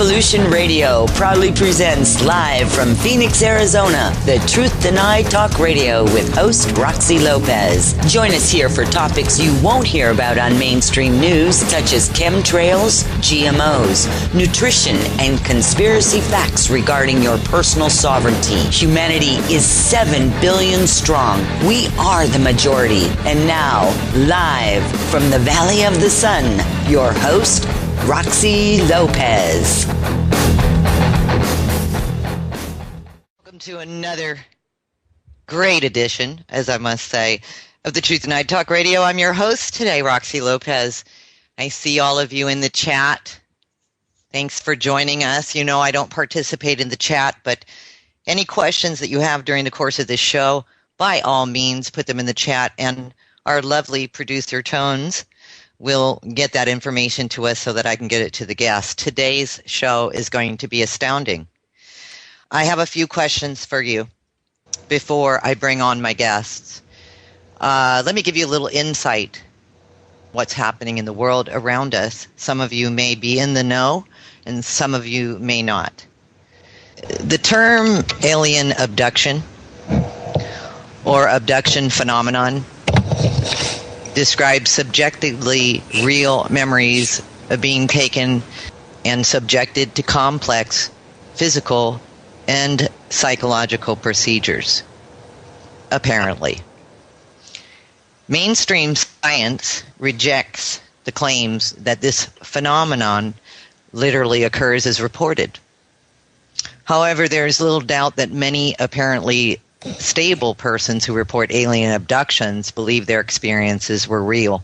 Revolution Radio proudly presents live from Phoenix, Arizona, the Truth Denied Talk Radio with host Roxy Lopez. Join us here for topics you won't hear about on mainstream news, such as chemtrails, GMOs, nutrition, and conspiracy facts regarding your personal sovereignty. Humanity is 7 billion strong. We are the majority. And now, live from the Valley of the Sun, your host, Roxy Lopez. Welcome to another great edition, as I must say, of the Truth Denied Talk Radio. I'm your host today, Roxy Lopez. I see all of you in the chat. Thanks for joining us. You know I don't participate in the chat, but any questions that you have during the course of this show, by all means, put them in the chat, and our lovely producer, Tones, will get that information to us so that I can get it to the guests. Today's show is going to be astounding. I have a few questions for you before I bring on my guests. Let me give you a little insight what's happening in the world around us. Some of you may be in the know, and some of you may not. The term alien abduction or abduction phenomenon describes subjectively real memories of being taken and subjected to complex physical and psychological procedures, apparently. Mainstream science rejects the claims that this phenomenon literally occurs as reported. However, there is little doubt that many apparently stable persons who report alien abductions believe their experiences were real.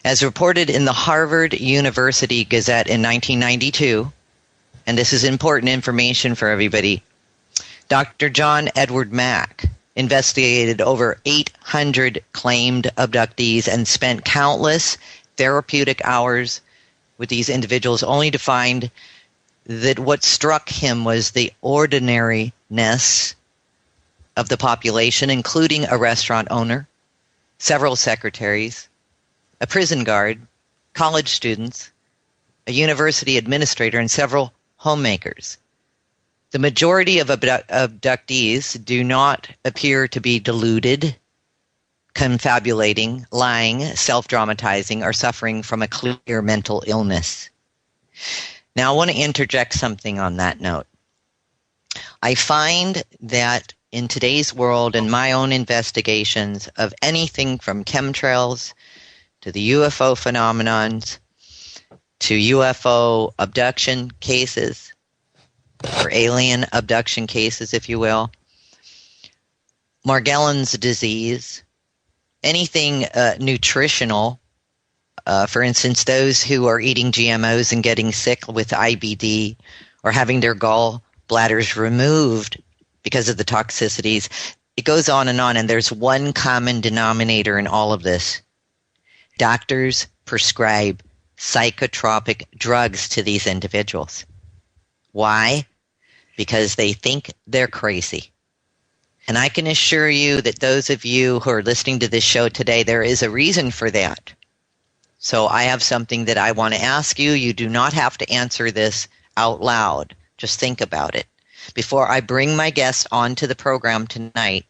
As reported in the Harvard University Gazette in 1992, and this is important information for everybody, Dr. John Edward Mack investigated over 800 claimed abductees and spent countless therapeutic hours with these individuals, only to find that what struck him was the ordinariness of the population, including a restaurant owner, several secretaries, a prison guard, college students, a university administrator, and several homemakers. The majority of abductees do not appear to be deluded, confabulating, lying, self-dramatizing, or suffering from a clear mental illness. Now, I want to interject something on that note. I find that in today's world, in my own investigations of anything from chemtrails to the UFO phenomenons to UFO abduction cases, or alien abduction cases, if you will, Morgellons disease, anything nutritional, for instance, those who are eating GMOs and getting sick with IBD or having their gallbladders removed because of the toxicities. It goes on, and there's one common denominator in all of this. Doctors prescribe psychotropic drugs to these individuals. Why? Because they think they're crazy. And I can assure you that those of you who are listening to this show today, there is a reason for that. So I have something that I want to ask you. You do not have to answer this out loud. Just think about it. Before I bring my guests onto the program tonight,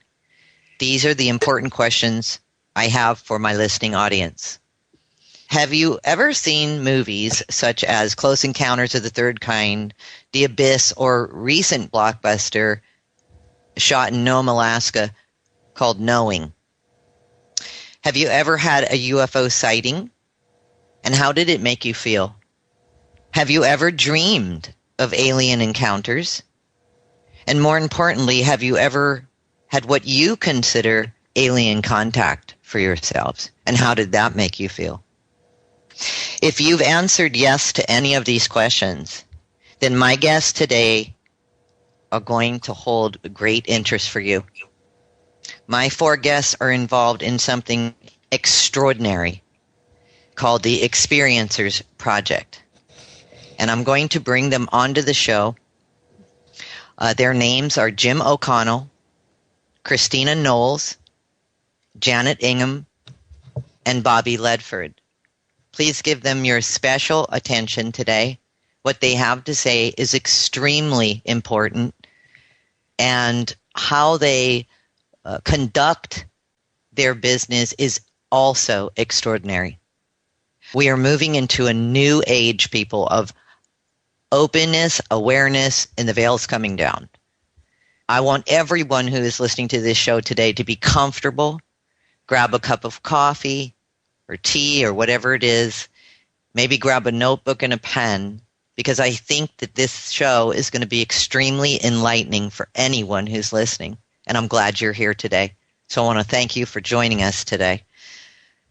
these are the important questions I have for my listening audience. Have you ever seen movies such as Close Encounters of the Third Kind, The Abyss, or recent blockbuster shot in Nome, Alaska called Knowing? Have you ever had a UFO sighting? And how did it make you feel? Have you ever dreamed of alien encounters? And more importantly, have you ever had what you consider alien contact for yourselves? And how did that make you feel? If you've answered yes to any of these questions, then my guests today are going to hold great interest for you. My 4 guests are involved in something extraordinary called the Experiencers Project. And I'm going to bring them onto the show. Their names are Jim O'Connell, Christina Knowles, Janet Ingham, and Bobby Ledford. Please give them your special attention today. what they have to say is extremely important, and how they conduct their business is also extraordinary. We are moving into a new age, people, of openness, awareness, and the veil's coming down. I want everyone who is listening to this show today to be comfortable, grab a cup of coffee or tea or whatever it is, maybe grab a notebook and a pen, because I think that this show is going to be extremely enlightening for anyone who's listening. And I'm glad you're here today. So I want to thank you for joining us today.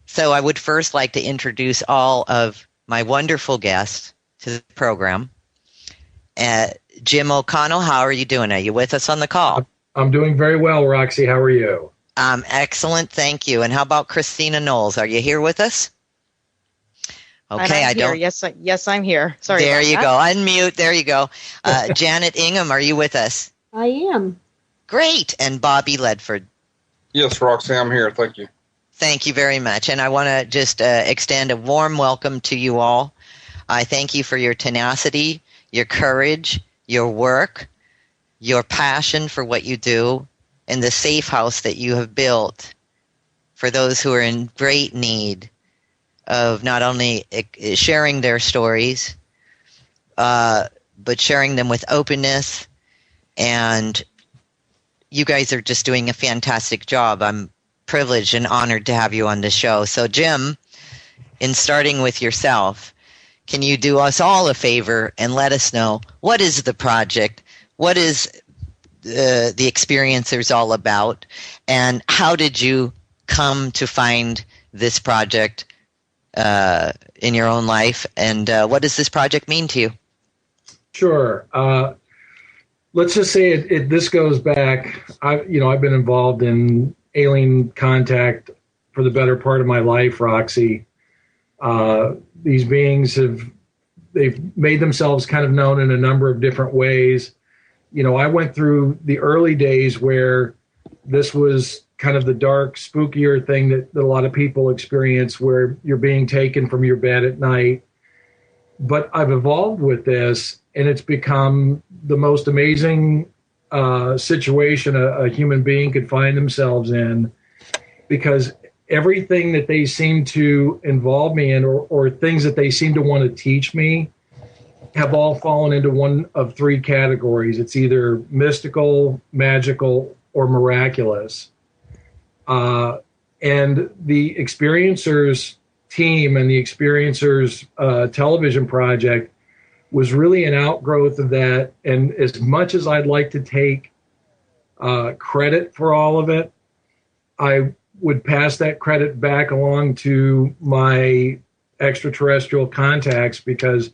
So I would first like to introduce all of my wonderful guests to the program. Jim O'Connell, how are you doing? Are you with us on the call? I'm doing very well, Roxy. How are you? Excellent, thank you. And how about Christina Knowles? Are you here with us? Okay, I don't. Yes, I'm here. Sorry. There you go. Unmute. There you go. Janet Ingham, are you with us? I am. Great. And Bobby Ledford. Yes, Roxy, I'm here. Thank you. Thank you very much. And I want to just extend a warm welcome to you all. I thank you for your tenacity, your courage, your work, your passion for what you do, and the safe house that you have built for those who are in great need of not only sharing their stories, but sharing them with openness. And you guys are just doing a fantastic job. I'm privileged and honored to have you on the show. So, Jim, in starting with yourself, can you do us all a favor and let us know, what is the project? What is the Experiencers all about? And how did you come to find this project in your own life? And what does this project mean to you? Sure. Let's just say this goes back. I've been involved in alien contact for the better part of my life, Roxy. These beings they've made themselves kind of known in a number of different ways. I went through the early days where this was kind of the dark, spookier thing that a lot of people experience, where you're being taken from your bed at night. But I've evolved with this, and it's become the most amazing situation a human being could find themselves in, because everything that they seem to involve me in, or things that they seem to want to teach me, have all fallen into one of three categories. It's either mystical, magical, or miraculous. And the Experiencers team and the Experiencers television project was really an outgrowth of that. And as much as I'd like to take credit for all of it, I would pass that credit back along to my extraterrestrial contacts, because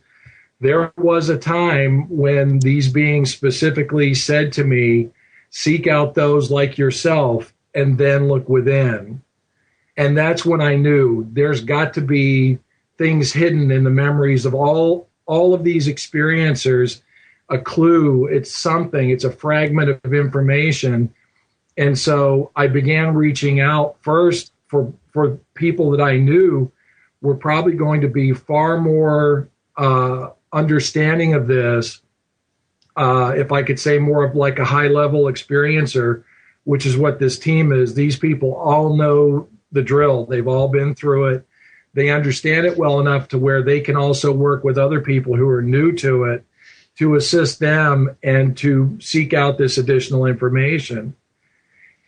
there was a time when these beings specifically said to me, seek out those like yourself and then look within. And that's when I knew there's got to be things hidden in the memories of all of these experiencers, a clue, it's something, it's a fragment of information. And so I began reaching out first for people that I knew were probably going to be far more understanding of this, if I could say more of like a high-level experiencer, which is what this team is. These people all know the drill. They've all been through it. They understand it well enough to where they can also work with other people who are new to it to assist them and to seek out this additional information.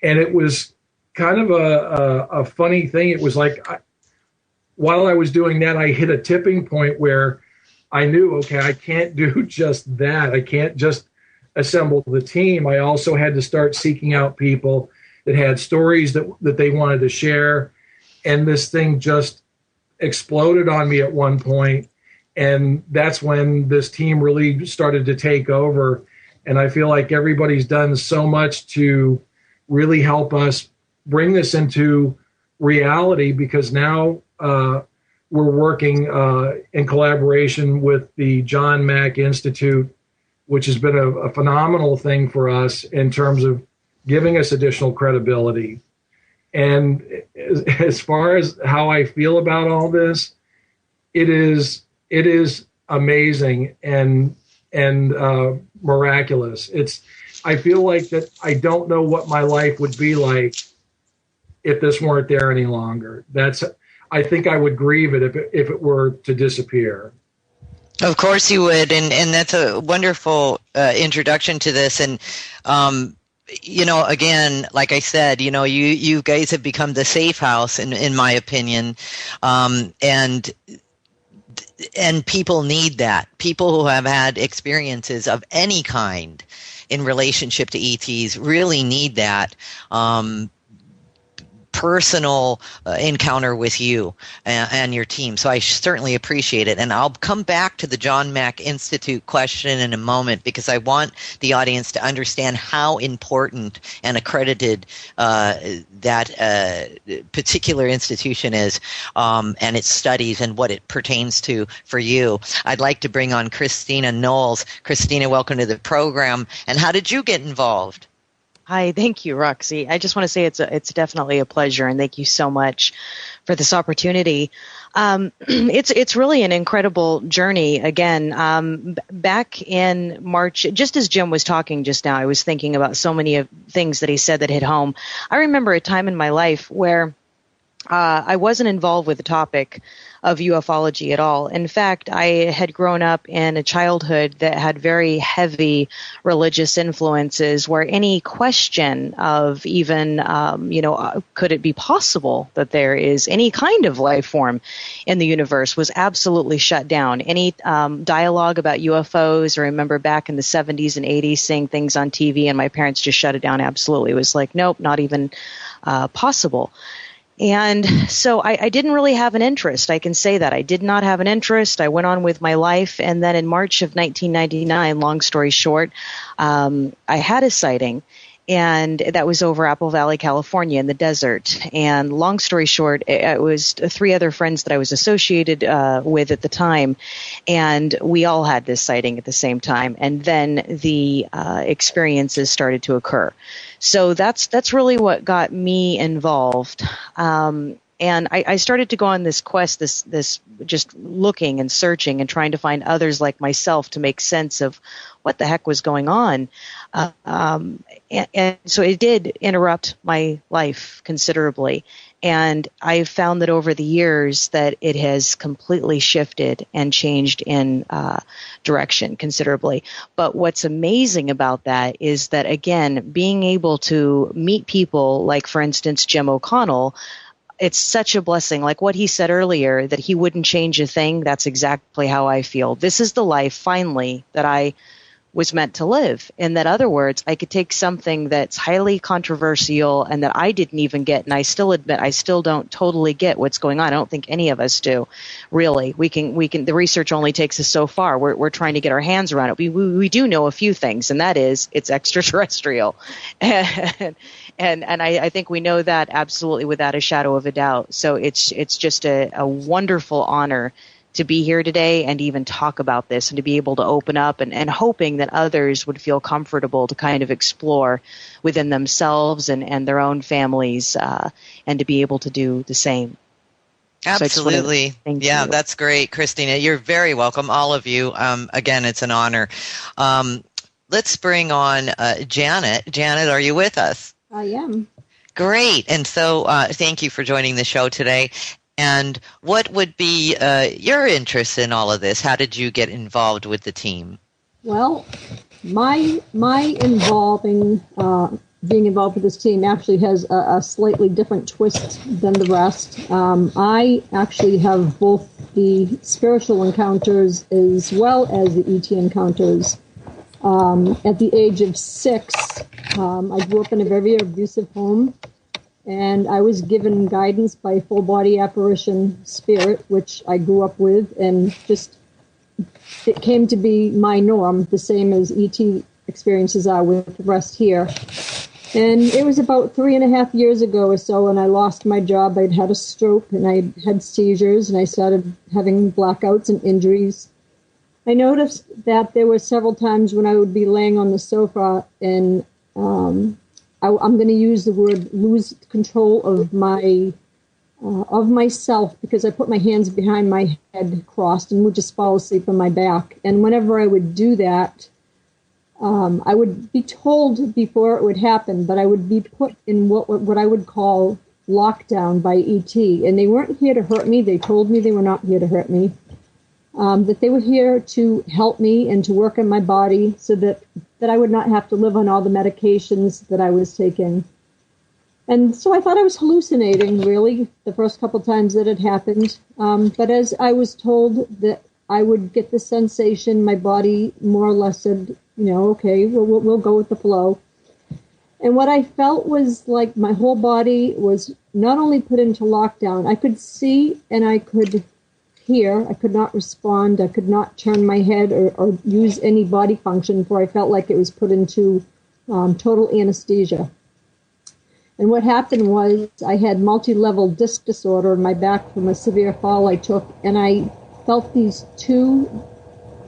And it was kind of a funny thing. It was like, while I was doing that, I hit a tipping point where I knew, okay, I can't do just that. I can't just assemble the team. I also had to start seeking out people that had stories that they wanted to share. And this thing just exploded on me at one point. And that's when this team really started to take over. And I feel like everybody's done so much to really help us bring this into reality, because now we're working in collaboration with the John Mack Institute, which has been a phenomenal thing for us in terms of giving us additional credibility. And as far as how I feel about all this, it is amazing and miraculous. I feel like that I don't know what my life would be like if this weren't there any longer. I think I would grieve it if it were to disappear. Of course you would, and that's a wonderful introduction to this. And again, like I said, you guys have become the safe house, in my opinion, and people need that. People who have had experiences of any kind in relationship to ETs really need that personal encounter with you and your team. So I certainly appreciate it. And I'll come back to the John Mack Institute question in a moment, because I want the audience to understand how important and accredited that particular institution is, and its studies and what it pertains to for you. I'd like to bring on Christina Knowles. Christina, welcome to the program. And how did you get involved? Hi, thank you, Roxy. I just want to say it's definitely a pleasure, and thank you so much for this opportunity. It's really an incredible journey. Again, back in March, just as Jim was talking just now, I was thinking about so many of things that he said that hit home. I remember a time in my life where I wasn't involved with the topic of ufology at all. In fact, I had grown up in a childhood that had very heavy religious influences, where any question of even, could it be possible that there is any kind of life form in the universe was absolutely shut down. Any dialogue about UFOs, I remember back in the 70s and 80s seeing things on TV, and my parents just shut it down absolutely. It was like, nope, not even possible. And so I didn't really have an interest. I can say that. I did not have an interest. I went on with my life. And then in March of 1999, long story short, I had a sighting. And that was over Apple Valley, California in the desert. And long story short, it was 3 other friends that I was associated with at the time. And we all had this sighting at the same time. And then the experiences started to occur. So that's really what got me involved. And I started to go on this quest, this just looking and searching and trying to find others like myself to make sense of what the heck was going on. And so it did interrupt my life considerably. And I found that over the years that it has completely shifted and changed in direction considerably. But what's amazing about that is that, again, being able to meet people like, for instance, Jim O'Connell, it's such a blessing. Like what he said earlier, that he wouldn't change a thing, that's exactly how I feel. This is the life, finally, that I was meant to live. In that other words, I could take something that's highly controversial and that I didn't even get, and I still admit I still don't totally get what's going on. I don't think any of us do, really. We can. The research only takes us so far. We're trying to get our hands around it. We do know a few things, and that is it's extraterrestrial, and I think we know that absolutely without a shadow of a doubt. So it's just a wonderful honor to be here today and even talk about this and to be able to open up and hoping that others would feel comfortable to kind of explore within themselves and their own families and to be able to do the same. Absolutely. Yeah, that's great, Christina. You're very welcome, all of you. Again, it's an honor. Let's bring on Janet. Janet, are you with us? I am. Great. And so thank you for joining the show today. And what would be your interest in all of this? How did you get involved with the team? Well, my being involved with this team actually has a slightly different twist than the rest. I actually have both the spiritual encounters as well as the ET encounters. At the age of 6, I grew up in a very abusive home. And I was given guidance by a full-body apparition spirit, which I grew up with, and just it came to be my norm, the same as ET experiences are with the rest here. And it was about 3.5 years ago or so, and I lost my job. I'd had a stroke, and I had seizures, and I started having blackouts and injuries. I noticed that there were several times when I would be laying on the sofa and I'm going to use the word lose control of my of myself because I put my hands behind my head crossed and would just fall asleep on my back. And whenever I would do that, I would be told before it would happen, but I would be put in what I would call lockdown by ET. And they weren't here to hurt me. They told me they were not here to hurt me. That they were here to help me and to work on my body so that I would not have to live on all the medications that I was taking. And so I thought I was hallucinating, really, the first couple times that it happened. But as I was told that I would get the sensation, my body more or less said, okay, we'll go with the flow. And what I felt was like my whole body was not only put into lockdown, I could see and I could hear. I could not respond. I could not turn my head or use any body function, for I felt like it was put into total anesthesia. And what happened was I had multi-level disc disorder in my back from a severe fall I took, and I felt these two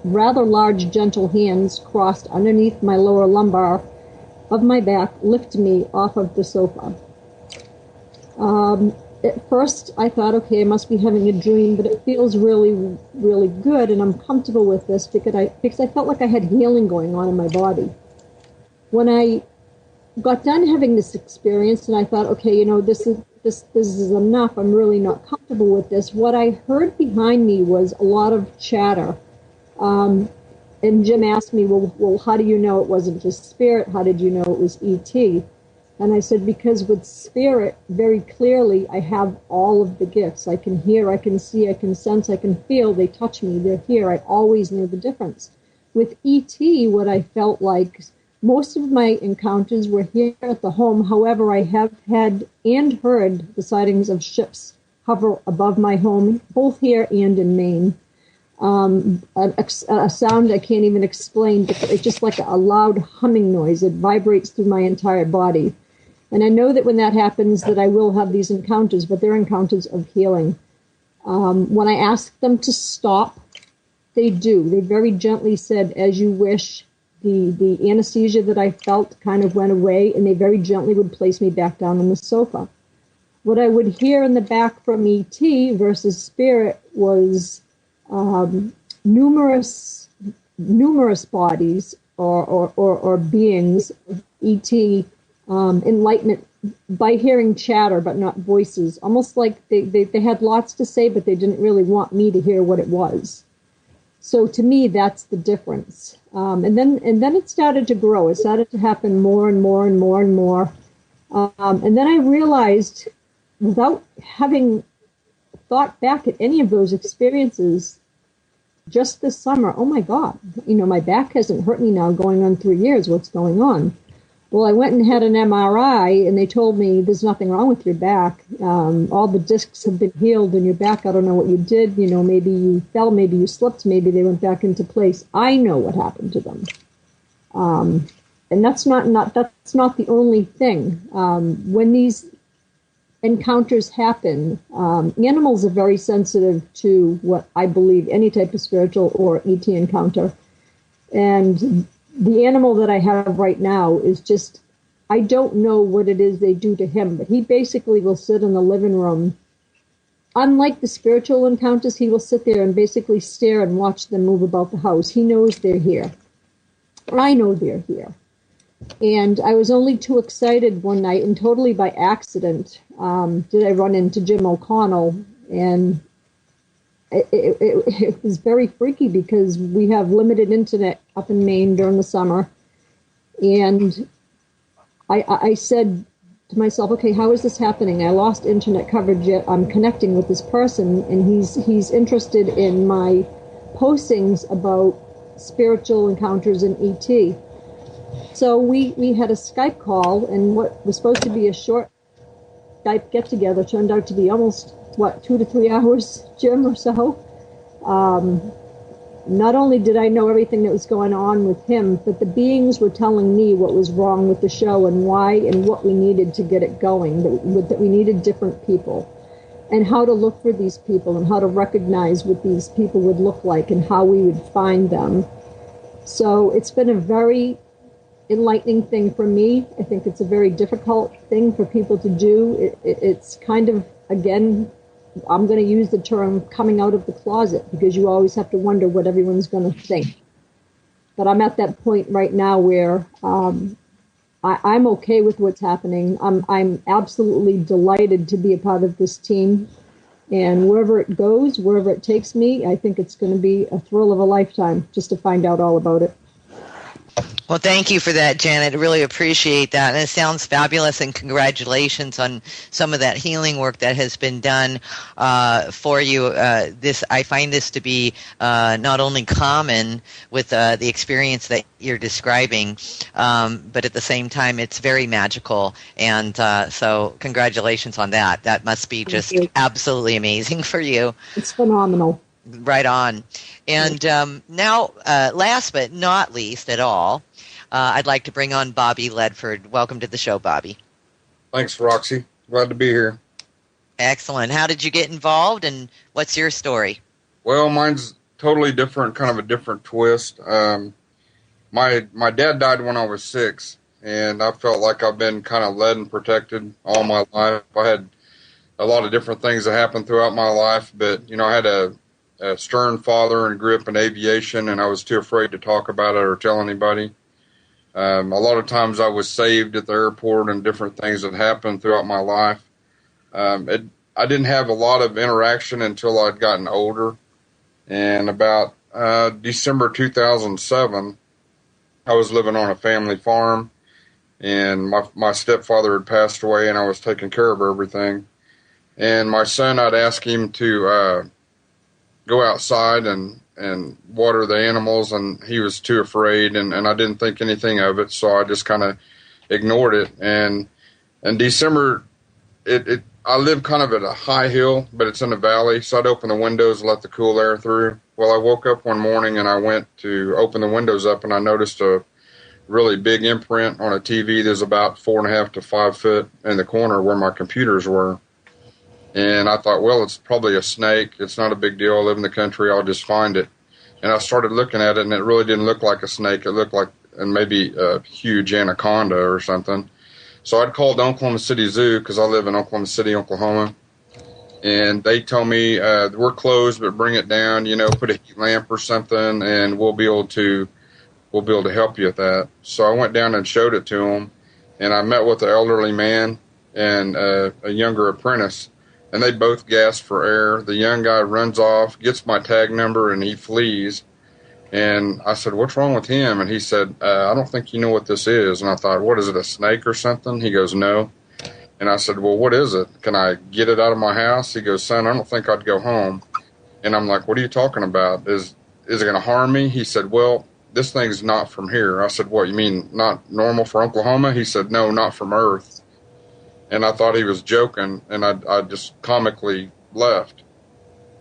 rather large, gentle hands crossed underneath my lower lumbar of my back, lift me off of the sofa. At first, I thought, okay, I must be having a dream, but it feels really, really good, and I'm comfortable with this because I felt like I had healing going on in my body. When I got done having this experience, and I thought, okay, this is enough. I'm really not comfortable with this. What I heard behind me was a lot of chatter. And Jim asked me, well, how do you know it wasn't just spirit? How did you know it was ET? And I said, because with spirit, very clearly, I have all of the gifts. I can hear, I can see, I can sense, I can feel. They touch me. They're here. I always knew the difference. With ET, what I felt like, most of my encounters were here at the home. However, I have had and heard the sightings of ships hover above my home, both here and in Maine. A sound I can't even explain. It's just like a loud humming noise. It vibrates through my entire body. And I know that when that happens that I will have these encounters, but they're encounters of healing. When I ask them to stop, they do. They very gently said, as you wish. The anesthesia that I felt kind of went away, and they very gently would place me back down on the sofa. What I would hear in the back from ET versus spirit was numerous bodies or beings, ET, enlightenment, by hearing chatter but not voices, almost like they had lots to say, but they didn't really want me to hear what it was. So to me, that's the difference. And then it started to grow. It started to happen more and more and more and more. And then I realized, without having thought back at any of those experiences, just this summer, oh my God, my back hasn't hurt me now going on 3 years. What's going on? Well, I went and had an MRI, and they told me there's nothing wrong with your back. All the discs have been healed in your back. I don't know what you did. Maybe you fell, maybe you slipped, maybe they went back into place. I know what happened to them. And that's not the only thing. When these encounters happen, animals are very sensitive to what I believe any type of spiritual or ET encounter. And the animal that I have right now is just, I don't know what it is they do to him, but he basically will sit in the living room. Unlike the spiritual encounters, he will sit there and basically stare and watch them move about the house. He knows they're here. I know they're here. And I was only too excited one night, and totally by accident, did I run into Jim O'Connell, and it was very freaky because we have limited internet up in Maine during the summer. And I said to myself, okay, how is this happening? I lost internet coverage, yet I'm connecting with this person, and he's interested in my postings about spiritual encounters in ET. So we had a Skype call, and what was supposed to be a short Skype get-together turned out to be almost, 2 to 3 hours, Jim, or so. Not only did I know everything that was going on with him, but the beings were telling me what was wrong with the show and why and what we needed to get it going, that we needed different people, and how to look for these people and how to recognize what these people would look like and how we would find them. So it's been a very enlightening thing for me. I think it's a very difficult thing for people to do. It's kind of, again, I'm going to use the term coming out of the closet, because you always have to wonder what everyone's going to think. But I'm at that point right now where I'm okay with what's happening. I'm absolutely delighted to be a part of this team. And wherever it goes, wherever it takes me, I think it's going to be a thrill of a lifetime just to find out all about it. Well, thank you for that, Janet. I really appreciate that. And it sounds fabulous, and congratulations on some of that healing work that has been done for you. I find this to be not only common with the experience that you're describing, but at the same time, it's very magical. And so congratulations on that. That must be just absolutely amazing for you. It's phenomenal. Right on. And now, last but not least at all, I'd like to bring on Bobby Ledford. Welcome to the show, Bobby. Thanks, Roxy. Glad to be here. Excellent. How did you get involved, and what's your story? Well, mine's totally different, kind of a different twist. My dad died when I was 6, and I felt like I've been kind of led and protected all my life. I had a lot of different things that happened throughout my life, but, I had a stern father and grew up in aviation, and I was too afraid to talk about it or tell anybody. A lot of times I was saved at the airport and different things that happened throughout my life. I didn't have a lot of interaction until I'd gotten older. And about December 2007, I was living on a family farm, and my stepfather had passed away, and I was taking care of everything. And my son, I'd ask him to go outside and water the animals, and he was too afraid, and I didn't think anything of it, so I just kind of ignored it. And in December, I live kind of at a high hill, but it's in a valley, so I'd open the windows and let the cool air through. Well, I woke up one morning and I went to open the windows up, and I noticed a really big imprint on a TV that's about 4.5 to 5 foot in the corner where my computers were. And I thought, well, it's probably a snake. It's not a big deal. I live in the country. I'll just find it. And I started looking at it, and it really didn't look like a snake. It looked like maybe a huge anaconda or something. So I'd called Oklahoma City Zoo, because I live in Oklahoma City, Oklahoma. And they told me, we're closed, but bring it down, put a heat lamp or something, and we'll be able to help you with that. So I went down and showed it to them, and I met with an elderly man and a younger apprentice. And they both gasped for air. The young guy runs off, gets my tag number, and he flees. And I said, what's wrong with him? And he said, I don't think you know what this is. And I thought, what is it, a snake or something? He goes, no. And I said, well, what is it? Can I get it out of my house? He goes, son, I don't think I'd go home. And I'm like, what are you talking about? Is it going to harm me? He said, well, this thing's not from here. I said, what, you mean not normal for Oklahoma? He said, no, not from Earth. And I thought he was joking, and I just comically left.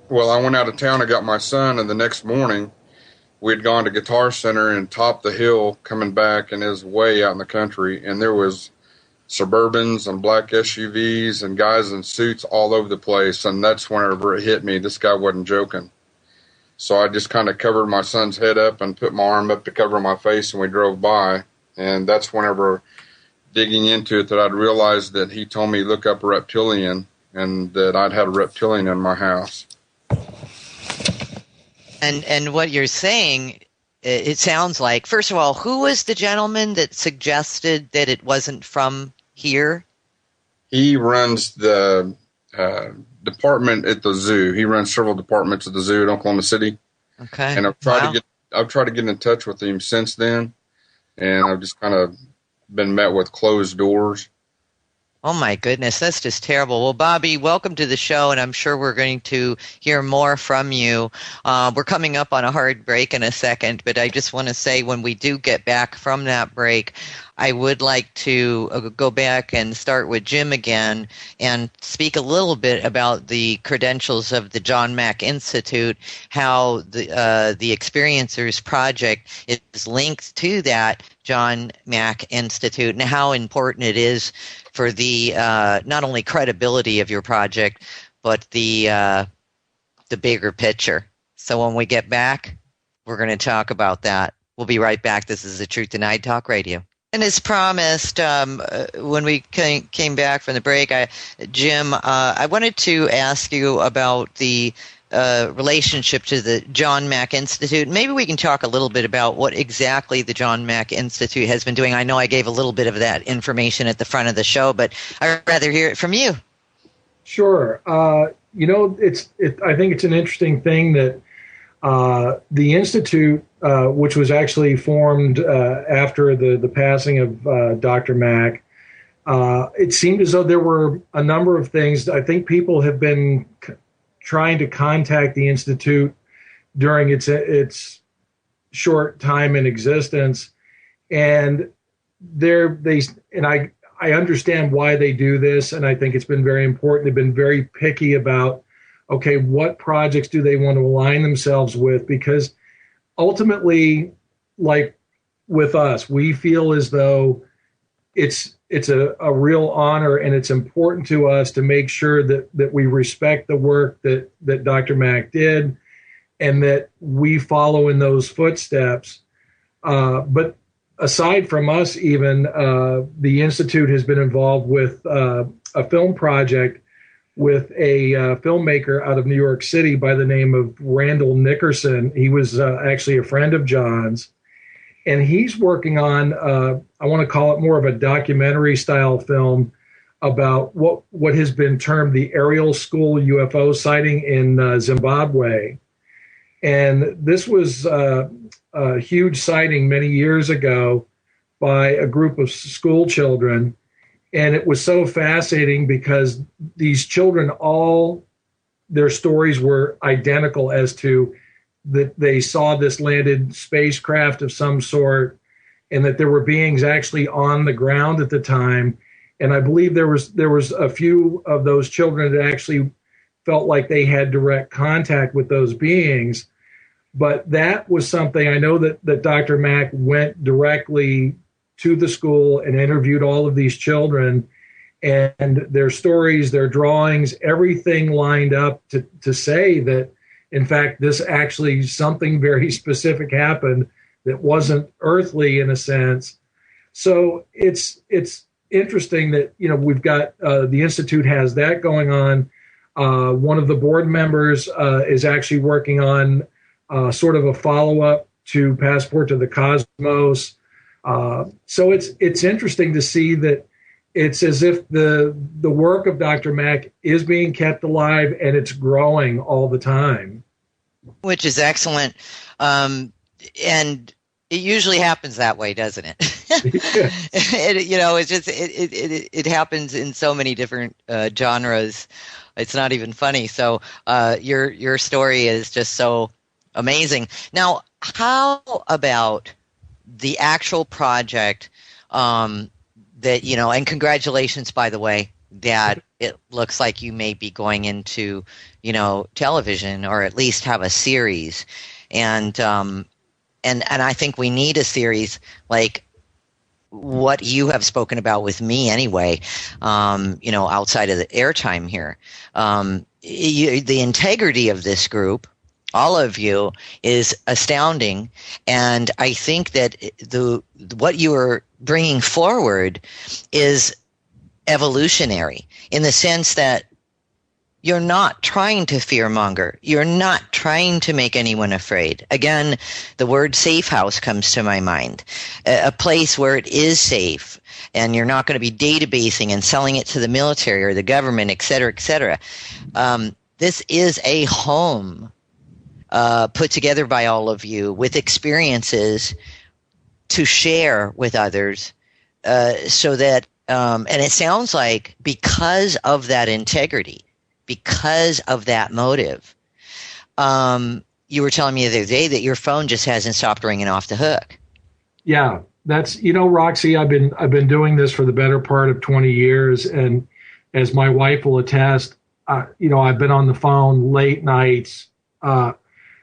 Well, I went out of town and got my son, and the next morning we had gone to Guitar Center and topped the hill coming back, and it was way out in the country, and there was Suburbans and black SUVs and guys in suits all over the place, and that's whenever it hit me. This guy wasn't joking. So I just kind of covered my son's head up and put my arm up to cover my face, and we drove by, and that's whenever digging into it that I'd realized that he told me look up a reptilian, and that I'd had a reptilian in my house. And what you're saying, it sounds like, first of all, who was the gentleman that suggested that it wasn't from here? He runs the department at the zoo. He runs several departments at the zoo in Oklahoma City. Okay. And I've tried to get in touch with him since then, and I've just kind of been met with closed doors. Oh my goodness, that's just terrible. Well, Bobby, welcome to the show, and I'm sure we're going to hear more from you. We're coming up on a hard break in a second, but I just want to say when we do get back from that break, I would like to go back and start with Jim again and speak a little bit about the credentials of the John Mack Institute, how the Experiencers Project is linked to that John Mack Institute, and how important it is for the not only credibility of your project, but the bigger picture. So when we get back, we're going to talk about that. We'll be right back. This is the Truth Denied Talk Radio. And as promised, when we came back from the break, Jim, I wanted to ask you about the relationship to the John Mack Institute. Maybe we can talk a little bit about what exactly the John Mack Institute has been doing. I know I gave a little bit of that information at the front of the show, but I'd rather hear it from you. Sure. I think it's an interesting thing that the Institute, which was actually formed after the passing of Dr. Mack, it seemed as though there were a number of things. I think people have been trying to contact the Institute during its short time in existence, and I understand why they do this, and I think it's been very important. They've been very picky about, okay, what projects do they want to align themselves with? Because ultimately, like with us, we feel as though it's a real honor, and it's important to us to make sure that we respect the work that Dr. Mack did, and that we follow in those footsteps. But aside from us, even the Institute has been involved with a film project with a filmmaker out of New York City by the name of Randall Nickerson. He was actually a friend of John's, and he's working on, I want to call it more of a documentary style film about what has been termed the Ariel School UFO sighting in Zimbabwe. And this was a huge sighting many years ago by a group of school children. And it was so fascinating because these children, all their stories were identical as to that they saw this landed spacecraft of some sort, and that there were beings actually on the ground at the time. And I believe there was a few of those children that actually felt like they had direct contact with those beings. But that was something I know that Dr. Mack went directly to the school and interviewed all of these children, and their stories, their drawings, everything lined up to say that, in fact, this actually something very specific happened that wasn't earthly in a sense. So it's interesting that, we've got the Institute has that going on. One of the board members is actually working on sort of a follow-up to Passport to the Cosmos. So it's interesting to see that it's as if the work of Dr. Mack is being kept alive, and it's growing all the time. Which is excellent. And it usually happens that way, doesn't it? It happens in so many different genres. It's not even funny. So your story is just so amazing. Now, how about the actual project that, and congratulations, by the way, that it looks like you may be going into, television, or at least have a series. And I think we need a series like what you have spoken about with me anyway, outside of the airtime here. The integrity of this group, all of you, is astounding. And I think that what you are bringing forward is evolutionary in the sense that you're not trying to fearmonger. You're not trying to make anyone afraid. Again, the word safe house comes to my mind, a place where it is safe, and you're not going to be databasing and selling it to the military or the government, et cetera, et cetera. This is a home put together by all of you with experiences to share with others, so that, and it sounds like because of that integrity, because of that motive, you were telling me the other day that your phone just hasn't stopped ringing off the hook. Yeah, that's, Roxy, I've been doing this for the better part of 20 years. And as my wife will attest, I've been on the phone late nights,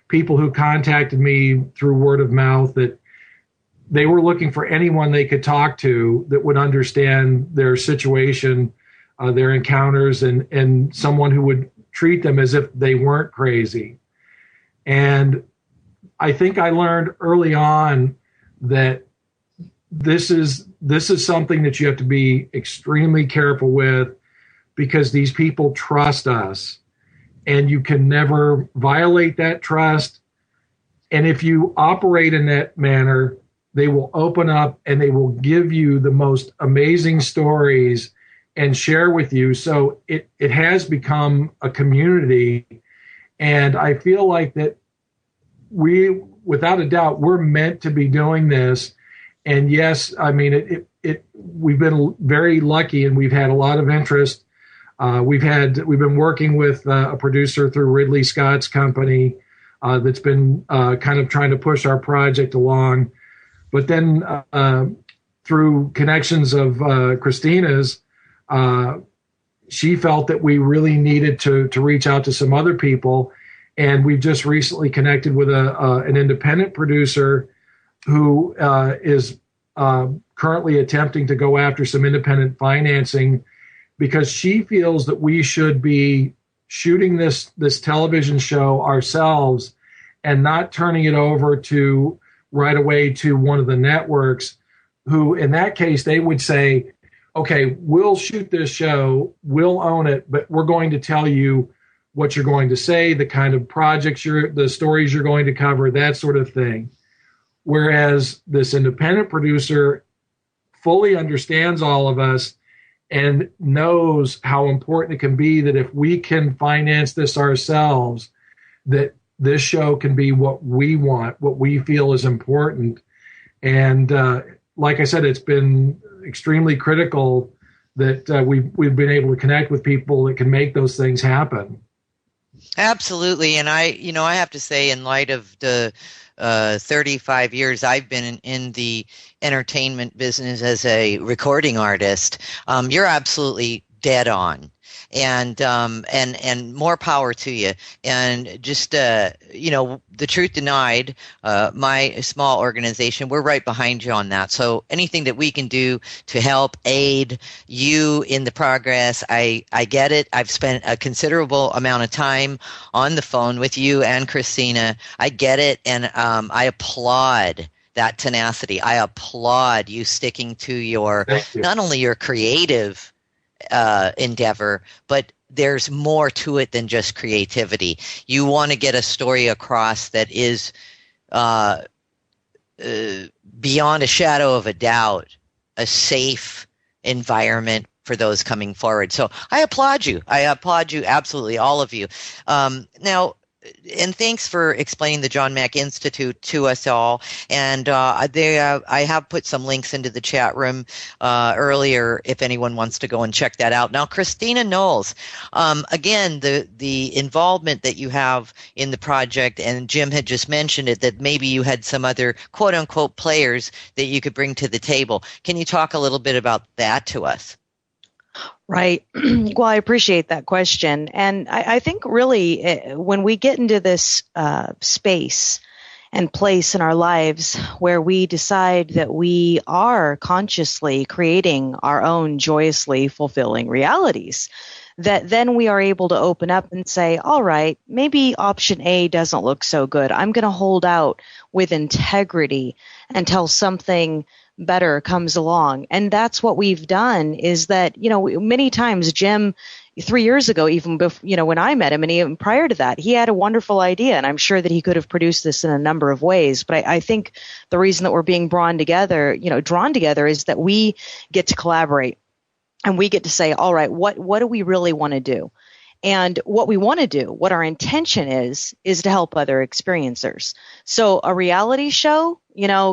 people who contacted me through word of mouth that they were looking for anyone they could talk to that would understand their situation, their encounters, and someone who would treat them as if they weren't crazy. And I think I learned early on that this is this is something that you have to be extremely careful with, because these people trust us, and you can never violate that trust. And if you operate in that manner, they will open up and they will give you the most amazing stories and share with you. So it has become a community. And I feel like that we, without a doubt, we're meant to be doing this. And yes, I mean, we've been very lucky, and we've had a lot of interest. We've been working with a producer through Ridley Scott's company that's been kind of trying to push our project along. But then through connections of Christina's, she felt that we really needed to reach out to some other people. And we've just recently connected with an independent producer who is currently attempting to go after some independent financing, because she feels that we should be shooting this television show ourselves and not turning it over to right away to one of the networks, who in that case they would say, okay, we'll shoot this show, we'll own it, but we're going to tell you what you're going to say, the kind of projects the stories you're going to cover, that sort of thing. Whereas this independent producer fully understands all of us and knows how important it can be that if we can finance this ourselves, that this show can be what we want, what we feel is important. And like I said, it's been extremely critical that we've been able to connect with people that can make those things happen. Absolutely. And I have to say, in light of the 35 years I've been in the entertainment business as a recording artist, you're absolutely dead on. And more power to you. And just, the Truth Denied, my small organization, we're right behind you on that. So anything that we can do to help aid you in the progress, I get it. I've spent a considerable amount of time on the phone with you and Christina. I get it. And I applaud that tenacity. I applaud you sticking to not only your creative endeavor, but there's more to it than just creativity. You want to get a story across that is beyond a shadow of a doubt a safe environment for those coming forward. So I applaud you. I applaud you, absolutely, all of you. Now, and thanks for explaining the John Mack Institute to us all. And I have put some links into the chat room earlier if anyone wants to go and check that out. Now, Christina Knowles, again, the involvement that you have in the project, and Jim had just mentioned it, that maybe you had some other quote-unquote players that you could bring to the table. Can you talk a little bit about that to us? Right. Well, I appreciate that question. And I think really when we get into this space and place in our lives where we decide that we are consciously creating our own joyously fulfilling realities, that then we are able to open up and say, all right, maybe option A doesn't look so good. I'm going to hold out with integrity until something better comes along. And that's what we've done, is that, many times Jim, 3 years ago, even before, when I met him, and even prior to that, he had a wonderful idea, and I'm sure that he could have produced this in a number of ways. But I think the reason that we're being drawn together is that we get to collaborate, and we get to say, all right, what do we really want to do? And what we want to do, what our intention is to help other experiencers. So a reality show,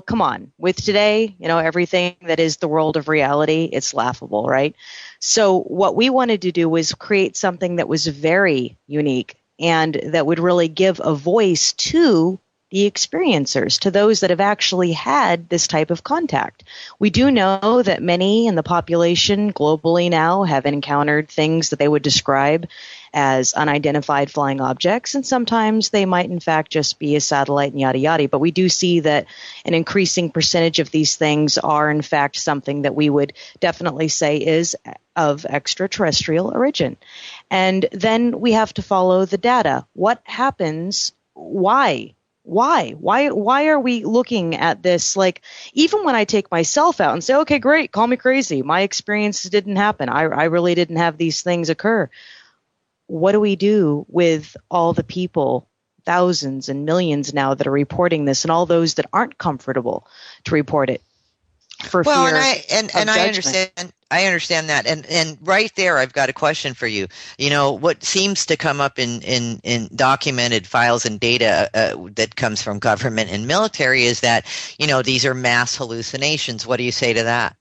come on, with today, everything that is the world of reality, it's laughable, right? So what we wanted to do was create something that was very unique and that would really give a voice to the experiencers, to those that have actually had this type of contact. We do know that many in the population globally now have encountered things that they would describe as unidentified flying objects, and sometimes they might in fact just be a satellite and yada yada. But we do see that an increasing percentage of these things are in fact something that we would definitely say is of extraterrestrial origin. And then we have to follow the data. What happens? Why Why are we looking at this? Like, even when I take myself out and say, okay, great, call me crazy, my experience didn't happen, I really didn't have these things occur. What do we do with all the people, thousands and millions now, that are reporting this, and all those that aren't comfortable to report it for fear and I understand that, and right there, I've got a question for you. You know, what seems to come up in documented files and data that comes from government and military is that, you know, these are mass hallucinations. What do you say to that?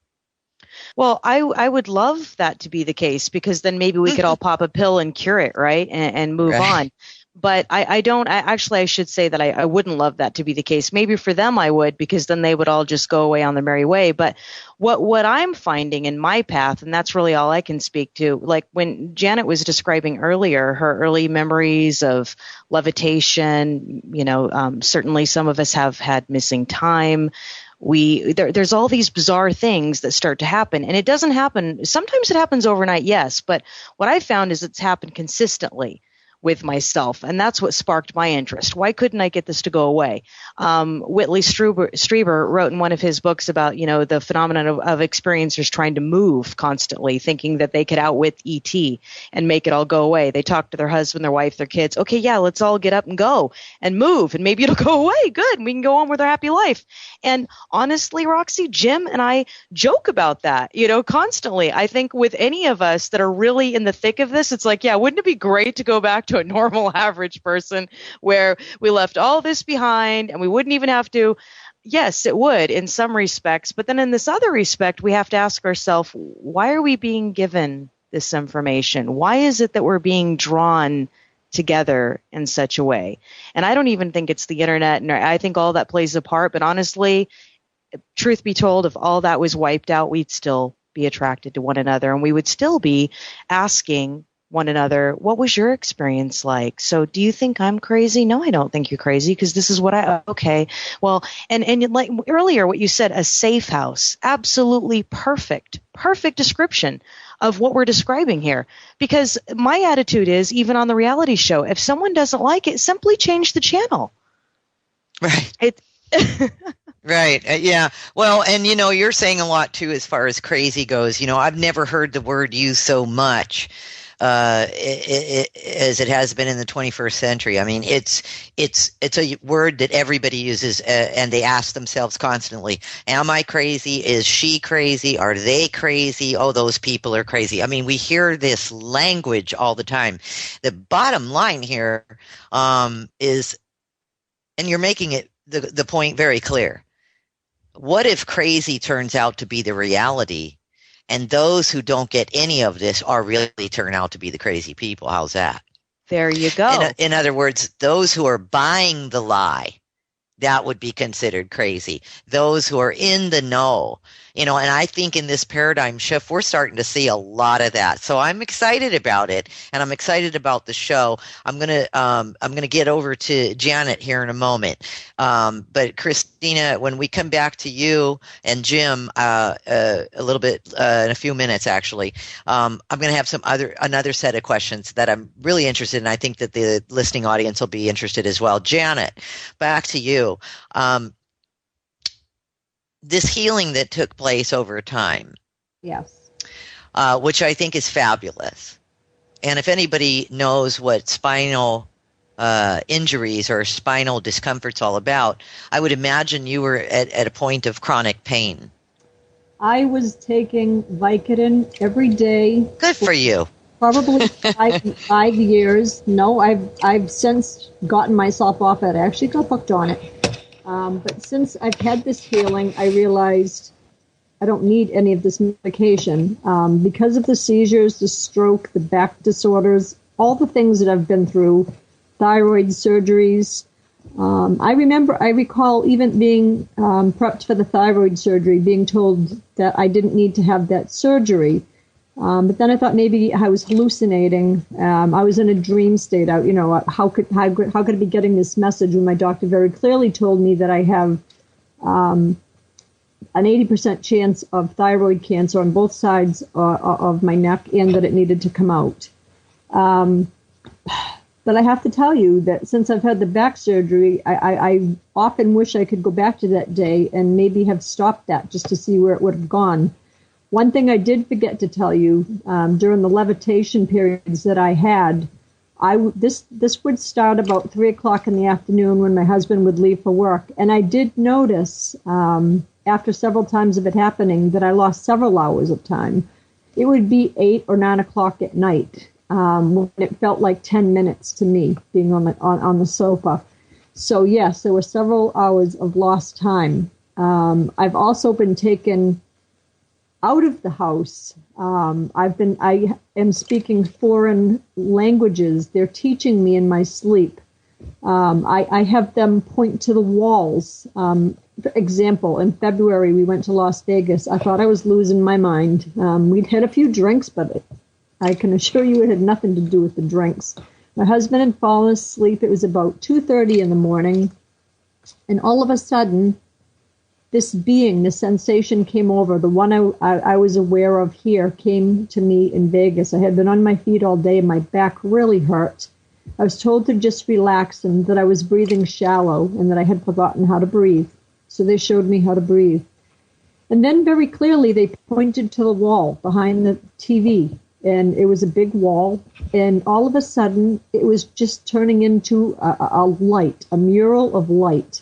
Well, I would love that to be the case, because then maybe we could all pop a pill and cure it, right, and move on. But I don't. I should say that I wouldn't love that to be the case. Maybe for them I would, because then they would all just go away on their merry way. But what I'm finding in my path, and that's really all I can speak to, like when Janet was describing earlier her early memories of levitation, you know, certainly some of us have had missing time. There's all these bizarre things that start to happen, and it doesn't happen. Sometimes it happens overnight, yes, but what I found is it's happened consistently with myself, and that's what sparked my interest. Why couldn't I get this to go away? Whitley Strieber wrote in one of his books about, you know, the phenomenon of experiencers trying to move constantly, thinking that they could outwit ET and make it all go away. They talk to their husband, their wife, their kids. Okay, yeah, let's all get up and go and move, and maybe it'll go away. Good, and we can go on with our happy life. And honestly, Roxy, Jim and I joke about that, you know, constantly. I think with any of us that are really in the thick of this, it's like, yeah, wouldn't it be great to go back to a normal average person where we left all this behind and we wouldn't even have to? Yes, it would in some respects. But then in this other respect, we have to ask ourselves, why are we being given this information? Why is it that we're being drawn together in such a way? And I don't even think it's the internet, and I think all that plays a part. But honestly, truth be told, if all that was wiped out, we'd still be attracted to one another, and we would still be asking one another, what was your experience like? So do you think I'm crazy? No, I don't think you're crazy, because this is what okay. Well, and like earlier, what you said, a safe house, absolutely perfect description of what we're describing here. Because my attitude is, even on the reality show, if someone doesn't like it, simply change the channel. Right. Right. Yeah. Well, and you know, you're saying a lot too as far as crazy goes. You know, I've never heard the word used so much as it has been in the 21st century. I mean, it's a word that everybody uses, and they ask themselves constantly, am I crazy? Is she crazy? Are they crazy? Oh, those people are crazy. I mean, we hear this language all the time. The bottom line here is, and you're making it the point very clear, what if crazy turns out to be the reality, and those who don't get any of this are really turn out to be the crazy people? How's that? There you go. In other words, those who are buying the lie, that would be considered crazy. Those who are in the know, you know, and I think in this paradigm shift, we're starting to see a lot of that. So I'm excited about it, and I'm excited about the show. I'm gonna get over to Janet here in a moment. But Christina, when we come back to you and Jim a little bit in a few minutes, actually, I'm going to have another set of questions that I'm really interested in. I think that the listening audience will be interested as well. Janet, back to you. This healing that took place over time, yes, which I think is fabulous. And if anybody knows what spinal injuries or spinal discomfort's all about, I would imagine you were at a point of chronic pain. I was taking Vicodin every day. Good for you. Probably 5 years. No, I've since gotten myself off it. I actually got hooked on it. But since I've had this healing, I realized I don't need any of this medication. Because of the seizures, the stroke, the back disorders, all the things that I've been through, thyroid surgeries. I recall even being prepped for the thyroid surgery, being told that I didn't need to have that surgery. But then I thought maybe I was hallucinating. I was in a dream state. How could I be getting this message when my doctor very clearly told me that I have an 80% chance of thyroid cancer on both sides of my neck, and that it needed to come out. But I have to tell you that since I've had the back surgery, I often wish I could go back to that day and maybe have stopped that just to see where it would have gone. One thing I did forget to tell you, during the levitation periods that I had, this would start about 3 o'clock in the afternoon when my husband would leave for work. And I did notice, after several times of it happening, that I lost several hours of time. It would be 8 or 9 o'clock at night. When it felt like 10 minutes to me being on the sofa. So yes, there were several hours of lost time. I've also been taken out of the house. I am speaking foreign languages. They're teaching me in my sleep. I have them point to the walls. For example, in February, we went to Las Vegas. I thought I was losing my mind. We'd had a few drinks, but I can assure you it had nothing to do with the drinks. My husband had fallen asleep. It was about 2:30 in the morning. And all of a sudden, this sensation came over. The one I was aware of here came to me in Vegas. I had been on my feet all day. My back really hurt. I was told to just relax and that I was breathing shallow and that I had forgotten how to breathe. So they showed me how to breathe. And then very clearly they pointed to the wall behind the TV. And it was a big wall, and all of a sudden, it was just turning into a light, a mural of light,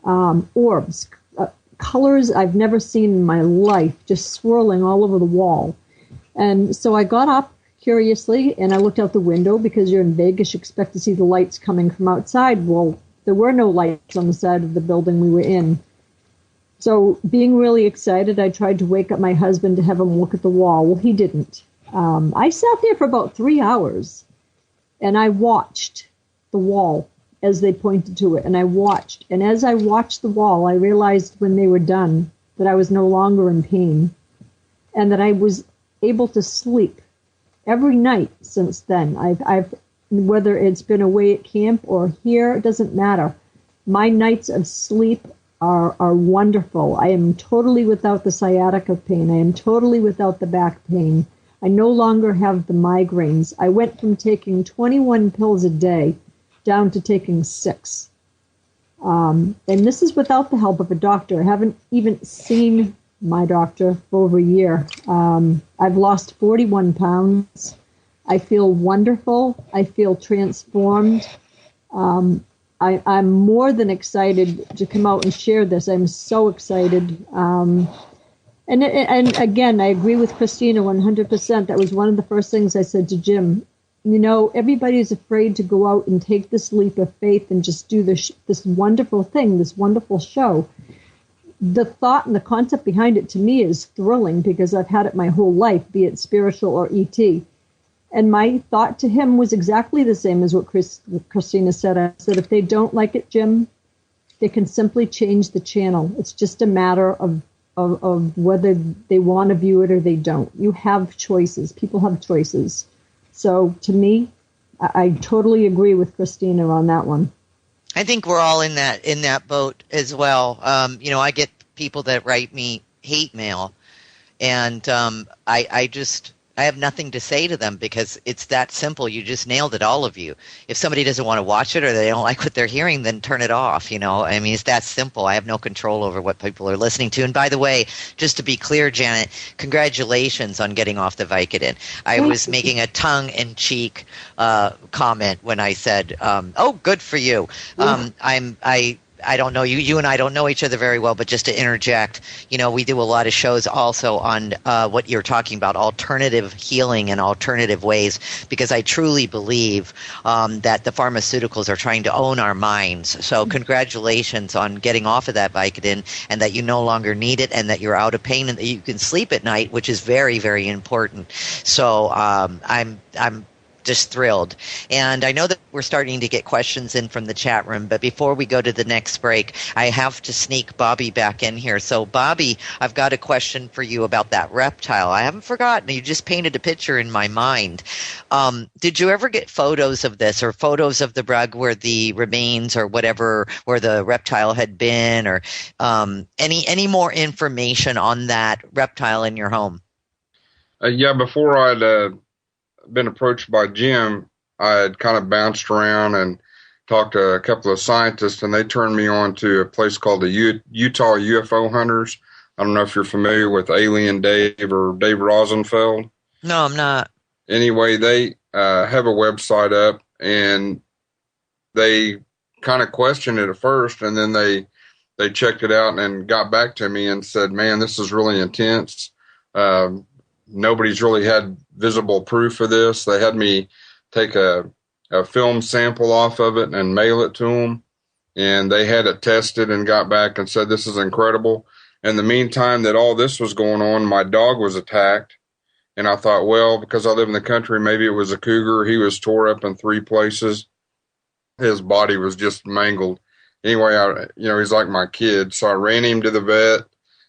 orbs, colors I've never seen in my life, just swirling all over the wall. And so I got up curiously, and I looked out the window, because you're in Vegas, you expect to see the lights coming from outside. Well, there were no lights on the side of the building we were in. So being really excited, I tried to wake up my husband to have him look at the wall. Well, he didn't. I sat there for about 3 hours, and I watched the wall as they pointed to it, and I watched. And as I watched the wall, I realized when they were done that I was no longer in pain, and that I was able to sleep every night since then. I've whether it's been away at camp or here, it doesn't matter. My nights of sleep are wonderful. I am totally without the sciatica pain. I am totally without the back pain. I no longer have the migraines. I went from taking 21 pills a day down to taking 6. And this is without the help of a doctor. I haven't even seen my doctor for over a year. I've lost 41 pounds. I feel wonderful. I feel transformed. I'm more than excited to come out and share this. I'm so excited. And again, I agree with Christina 100%. That was one of the first things I said to Jim. You know, everybody's afraid to go out and take this leap of faith and just do this wonderful thing, this wonderful show. The thought and the concept behind it to me is thrilling because I've had it my whole life, be it spiritual or ET. And my thought to him was exactly the same as what Christina said. I said, if they don't like it, Jim, they can simply change the channel. It's just a matter of whether they want to view it or they don't. You have choices. People have choices. So to me, I totally agree with Christina on that one. I think we're all in that boat as well. I get people that write me hate mail, and I have nothing to say to them because it's that simple. You just nailed it, all of you. If somebody doesn't want to watch it or they don't like what they're hearing, then turn it off. I mean, it's that simple. I have no control over what people are listening to. And by the way, just to be clear, Janet, congratulations on getting off the Vicodin. I was making a tongue-in-cheek comment when I said, "Oh, good for you." I don't know you and I don't know each other very well, but just to interject, we do a lot of shows also on what you're talking about, alternative healing and alternative ways, because I truly believe that the pharmaceuticals are trying to own our minds. So congratulations on getting off of that Vicodin, and that you no longer need it, and that you're out of pain, and that you can sleep at night, which is very, very important. So I'm just thrilled. And I know that we're starting to get questions in from the chat room, but before we go to the next break, I have to sneak Bobby back in here. So Bobby, I've got a question for you about that reptile. I haven't forgotten. You just painted a picture in my mind. Did you ever get photos of this, or photos of the rug where the remains or whatever, where the reptile had been, or any more information on that reptile in your home? Yeah, before I'd been approached by Jim, I had kind of bounced around and talked to a couple of scientists, and they turned me on to a place called the Utah UFO Hunters. I don't know if you're familiar with Alien Dave or Dave Rosenfeld. No, I'm not. Anyway, they have a website up, and they kind of questioned it at first, and then they checked it out and got back to me and said, man, this is really intense. Nobody's really had visible proof of this. They had me take a film sample off of it and mail it to them, and they had it tested and got back and said, this is incredible. In the meantime that all this was going on, my dog was attacked, and I thought, well, because I live in the country, maybe it was a cougar. He was tore up in 3 places. His body was just mangled. Anyway, he's like my kid. So I ran him to the vet,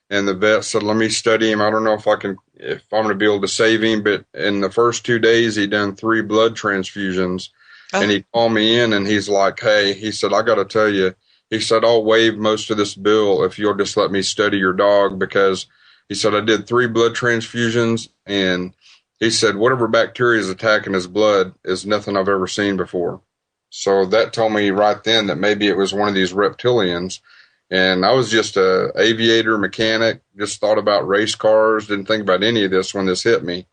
and the vet said, let me study him. I don't know if I'm going to be able to save him. But in the first 2 days, he done 3 blood transfusions. Oh. And he called me in, and he's like, hey, he said, I got to tell you, he said, I'll waive most of this bill if you'll just let me study your dog, because he said, I did 3 blood transfusions, and he said, whatever bacteria is attacking his blood is nothing I've ever seen before. So that told me right then that maybe it was one of these reptilians. And I was just a aviator mechanic, just thought about race cars, didn't think about any of this when this hit me.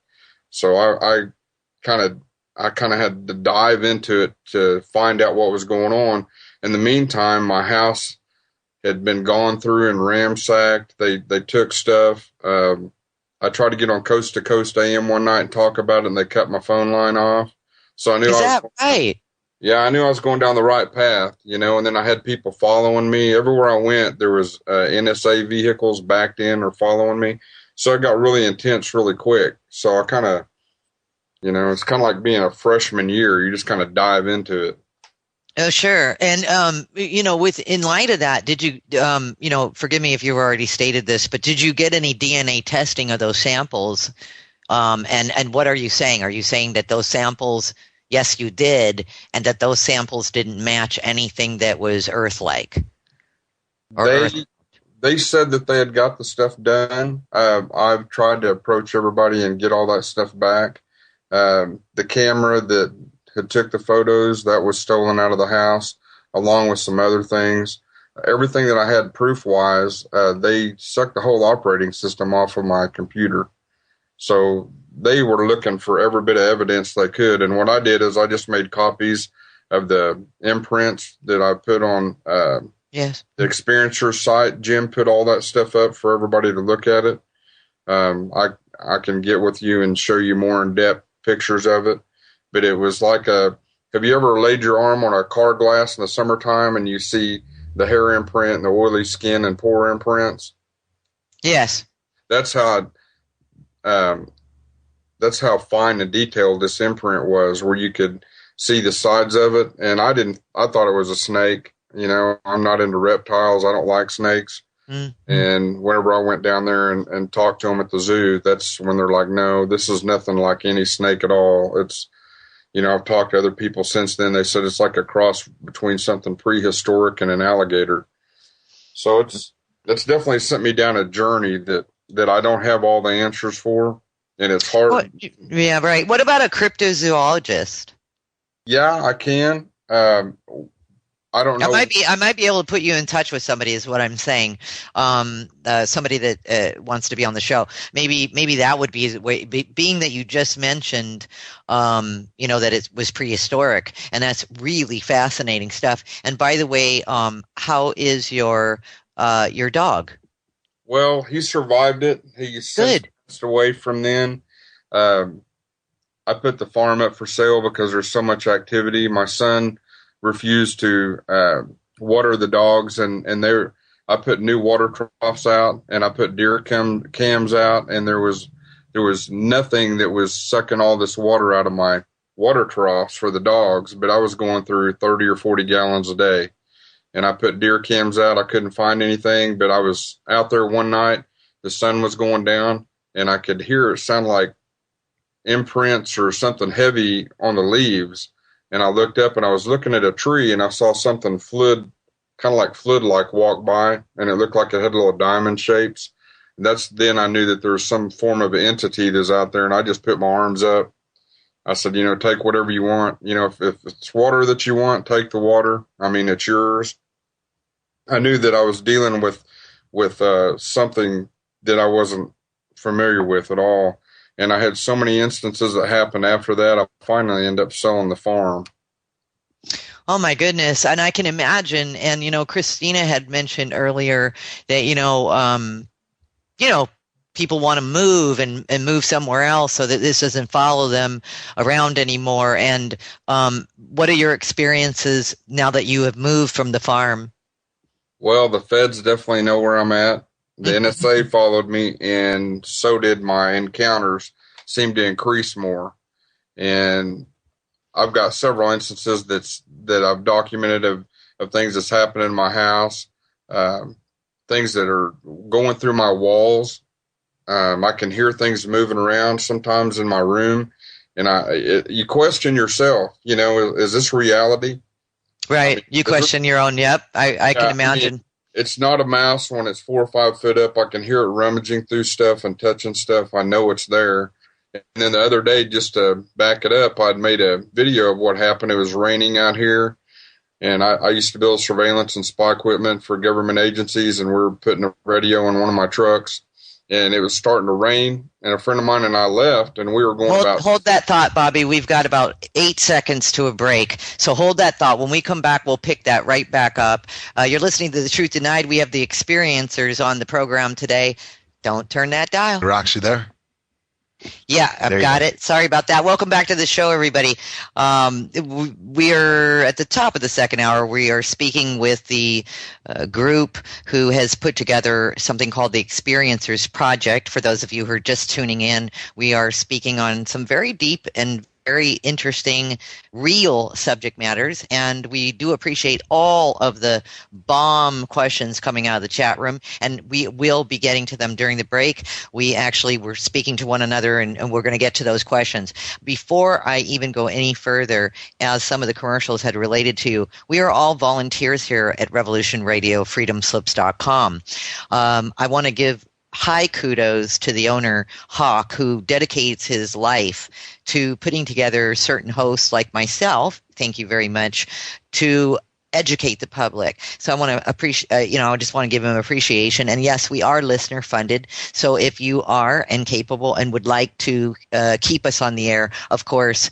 So I kind of had to dive into it to find out what was going on. In the meantime, my house had been gone through and ransacked. They took stuff. I tried to get on Coast to Coast AM one night and talk about it, and they cut my phone line off. So I knew right? Yeah, I knew I was going down the right path, and then I had people following me. Everywhere I went, there was NSA vehicles backed in or following me. So it got really intense really quick. So I kind of, it's kind of like being a freshman year. You just kind of dive into it. Oh, sure. And, in light of that, did you, forgive me if you've already stated this, but did you get any DNA testing of those samples? And what are you saying? Are you saying that those samples, yes, you did, and that those samples didn't match anything that was Earth-like? They said that they had got the stuff done. I've tried to approach everybody and get all that stuff back. The camera that had took the photos, that was stolen out of the house, along with some other things. Everything that I had proof-wise, they sucked the whole operating system off of my computer. So they were looking for every bit of evidence they could. And what I did is I just made copies of the imprints that I put on the Experiencer site. Jim put all that stuff up for everybody to look at it. I can get with you and show you more in-depth pictures of it. But it was like have you ever laid your arm on a car glass in the summertime and you see the hair imprint and the oily skin and pore imprints? Yes. That's how fine and detailed this imprint was, where you could see the sides of it. And I thought it was a snake. I'm not into reptiles. I don't like snakes. Mm-hmm. And whenever I went down there and talked to them at the zoo, that's when they're like, no, this is nothing like any snake at all. It's, I've talked to other people since then. They said it's like a cross between something prehistoric and an alligator. So it's definitely sent me down a journey that I don't have all the answers for. And it's hard. Yeah, right. What about a cryptozoologist? Yeah, I can. I don't know. I might be able to put you in touch with somebody, is what I'm saying. Somebody that wants to be on the show. Maybe that would be the way, being that you just mentioned, that it was prehistoric, and that's really fascinating stuff. And by the way, how is your dog? Well, he survived it. He's good. Passed away from then. I put the farm up for sale because there's so much activity. My son refused to water the dogs, and I put new water troughs out, and I put deer cams out, and there was nothing that was sucking all this water out of my water troughs for the dogs, but I was going through 30 or 40 gallons a day. And I put deer cams out. I couldn't find anything, but I was out there one night. The sun was going down, and I could hear it sound like imprints or something heavy on the leaves. And I looked up, and I was looking at a tree, and I saw something kind of like flood-like walk by, and it looked like it had little diamond shapes. And then I knew that there was some form of entity that's out there, and I just put my arms up I said, take whatever you want. If it's water that you want, take the water. I mean, it's yours. I knew that I was dealing with something that I wasn't familiar with at all. And I had so many instances that happened after that. I finally ended up selling the farm. Oh my goodness. And I can imagine, and Christina had mentioned earlier that, people want to move and move somewhere else so that this doesn't follow them around anymore. And what are your experiences now that you have moved from the farm? Well, the feds definitely know where I'm at. The NSA followed me, and so did my encounters seem to increase more. And I've got several instances that I've documented of things that's happened in my house, things that are going through my walls. I can hear things moving around sometimes in my room, and you question yourself. Is this reality? Right. I mean, you question your own. Yep. I can imagine. It's not a mouse when it's 4 or 5 foot up. I can hear it rummaging through stuff and touching stuff. I know it's there. And then the other day, just to back it up, I'd made a video of what happened. It was raining out here. And I used to build surveillance and spy equipment for government agencies, and we were putting a radio in one of my trucks. And it was starting to rain, and a friend of mine and I left, and we were going Hold that thought, Bobby. We've got about 8 seconds to a break, so hold that thought. When we come back, we'll pick that right back up. You're listening to The Truth Denied. We have the experiencers on the program today. Don't turn that dial. Roxy there? Yeah, I've got it. Sorry about that. Welcome back to the show, everybody. We are at the top of the second hour. We are speaking with the group who has put together something called the Experiencers Project. For those of you who are just tuning in, we are speaking on some very deep and very interesting, real subject matters, and we do appreciate all of the bomb questions coming out of the chat room, and we will be getting to them during the break. We actually were speaking to one another, and we're going to get to those questions. Before I even go any further, as some of the commercials had related to, we are all volunteers here at Revolution Radio, freedomslips.com. I want to give high kudos to the owner, Hawk, who dedicates his life to putting together certain hosts like myself, thank you very much, to educate the public. So I want to appreciate, I just want to give him appreciation. And yes, we are listener funded. So if you are and capable and would like to keep us on the air, of course,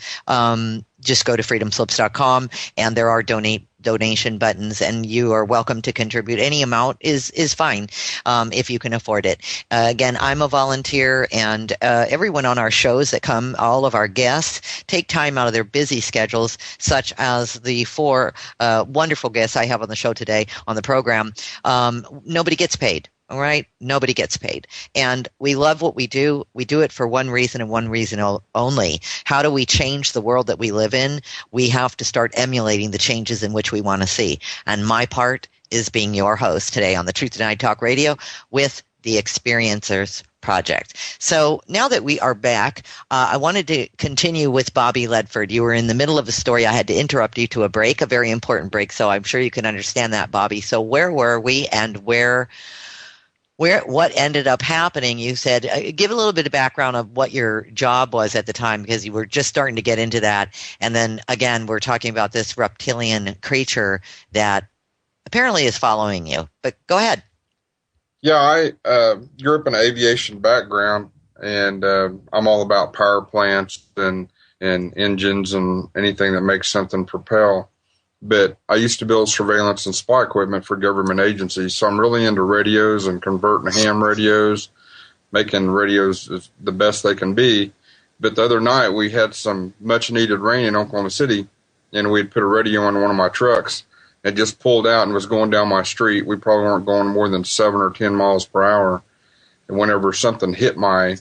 just go to freedomslips.com, and there are donation buttons, and you are welcome to contribute. Any amount is fine if you can afford it. Again, I'm a volunteer, and everyone on our shows that come, all of our guests, take time out of their busy schedules, such as the 4 wonderful guests I have on the show today on the program. Nobody gets paid. All right? Nobody gets paid. And we love what we do. We do it for one reason and one reason only. How do we change the world that we live in? We have to start emulating the changes in which we want to see. And my part is being your host today on the Truth Denied Talk Radio with the Experiencers Project. So now that we are back, I wanted to continue with Bobby Ledford. You were in the middle of a story. I had to interrupt you to a break, a very important break. So I'm sure you can understand that, Bobby. So where were we, and what ended up happening? You said, give a little bit of background of what your job was at the time, because you were just starting to get into that. And then again, we're talking about this reptilian creature that apparently is following you, but go ahead. Yeah, I grew up in an aviation background, and I'm all about power plants and engines and anything that makes something propel. But I used to build surveillance and spy equipment for government agencies, so I'm really into radios and converting ham radios, making radios the best they can be. But the other night we had some much-needed rain in Oklahoma City, and we'd put a radio on one of my trucks. It just pulled out and was going down my street. We probably weren't going more than 7 or 10 miles per hour. And whenever something hit my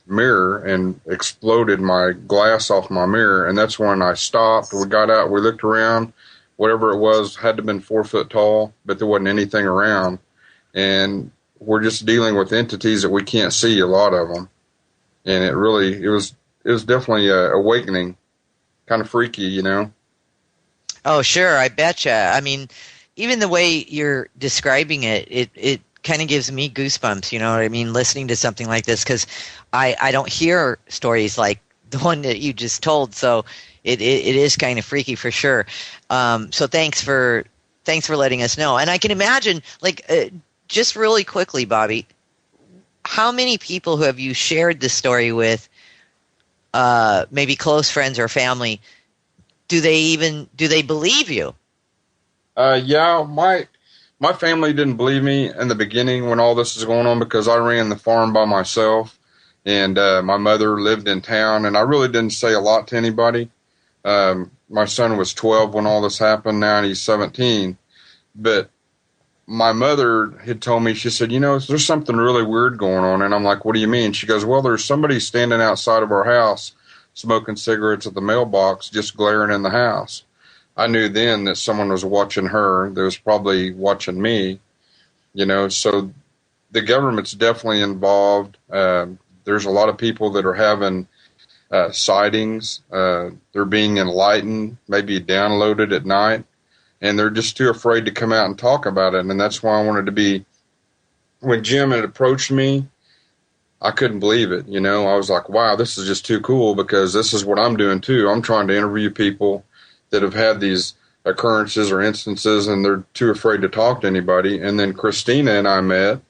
mirror and exploded my glass off my mirror, and that's when I stopped. We got out, we looked around. Whatever it was had to have been 4 foot tall, but there wasn't anything around. And we're just dealing with entities that we can't see, a lot of them. And it was definitely a awakening, kind of freaky, you know? Oh, sure. I betcha. I mean, even the way you're describing it kind of gives me goosebumps, you know what I mean? Listening to something like this, because I don't hear stories like the one that you just told. So it is kind of freaky for sure. So thanks for letting us know. And I can imagine, just really quickly, Bobby, how many people who have you shared this story with, maybe close friends or family, do they believe you? Yeah, my family didn't believe me in the beginning when all this was going on, because I ran the farm by myself, and my mother lived in town, and I really didn't say a lot to anybody. My son was 12 when all this happened. Now he's 17. But my mother had told me, she said, there's something really weird going on. And I'm like, what do you mean? She goes, well, there's somebody standing outside of our house smoking cigarettes at the mailbox, just glaring in the house. I knew then that someone was watching her. That was probably watching me, so the government's definitely involved. There's a lot of people that are having sightings. They're being enlightened, maybe downloaded at night, and they're just too afraid to come out and talk about it. And that's why I wanted to be, when Jim had approached me, I couldn't believe it. I was like, wow, this is just too cool, because this is what I'm doing too. I'm trying to interview people that have had these occurrences or instances, and they're too afraid to talk to anybody. And then Christina and I met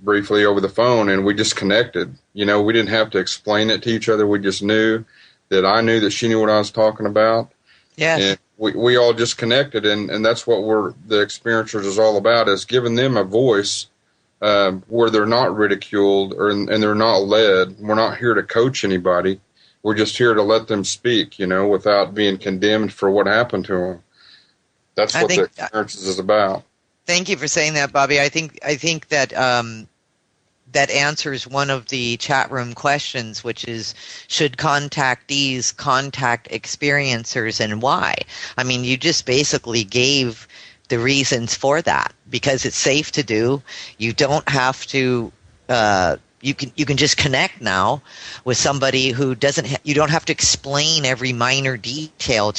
briefly over the phone, and we just connected. We didn't have to explain it to each other. We just knew that I knew that she knew what I was talking about. Yes. And we all just connected, and that's what the Experiencers is all about, is giving them a voice where they're not ridiculed and they're not led. We're not here to coach anybody. We're just here to let them speak, without being condemned for what happened to them. That's what the Experiencers is about. Thank you for saying that, Bobby. I think that that answers one of the chat room questions, which is, should contactees contact experiencers, and why? I mean, you just basically gave the reasons for that, because it's safe to do. You don't have to. You can just connect now with somebody who doesn't. You don't have to explain every minor detail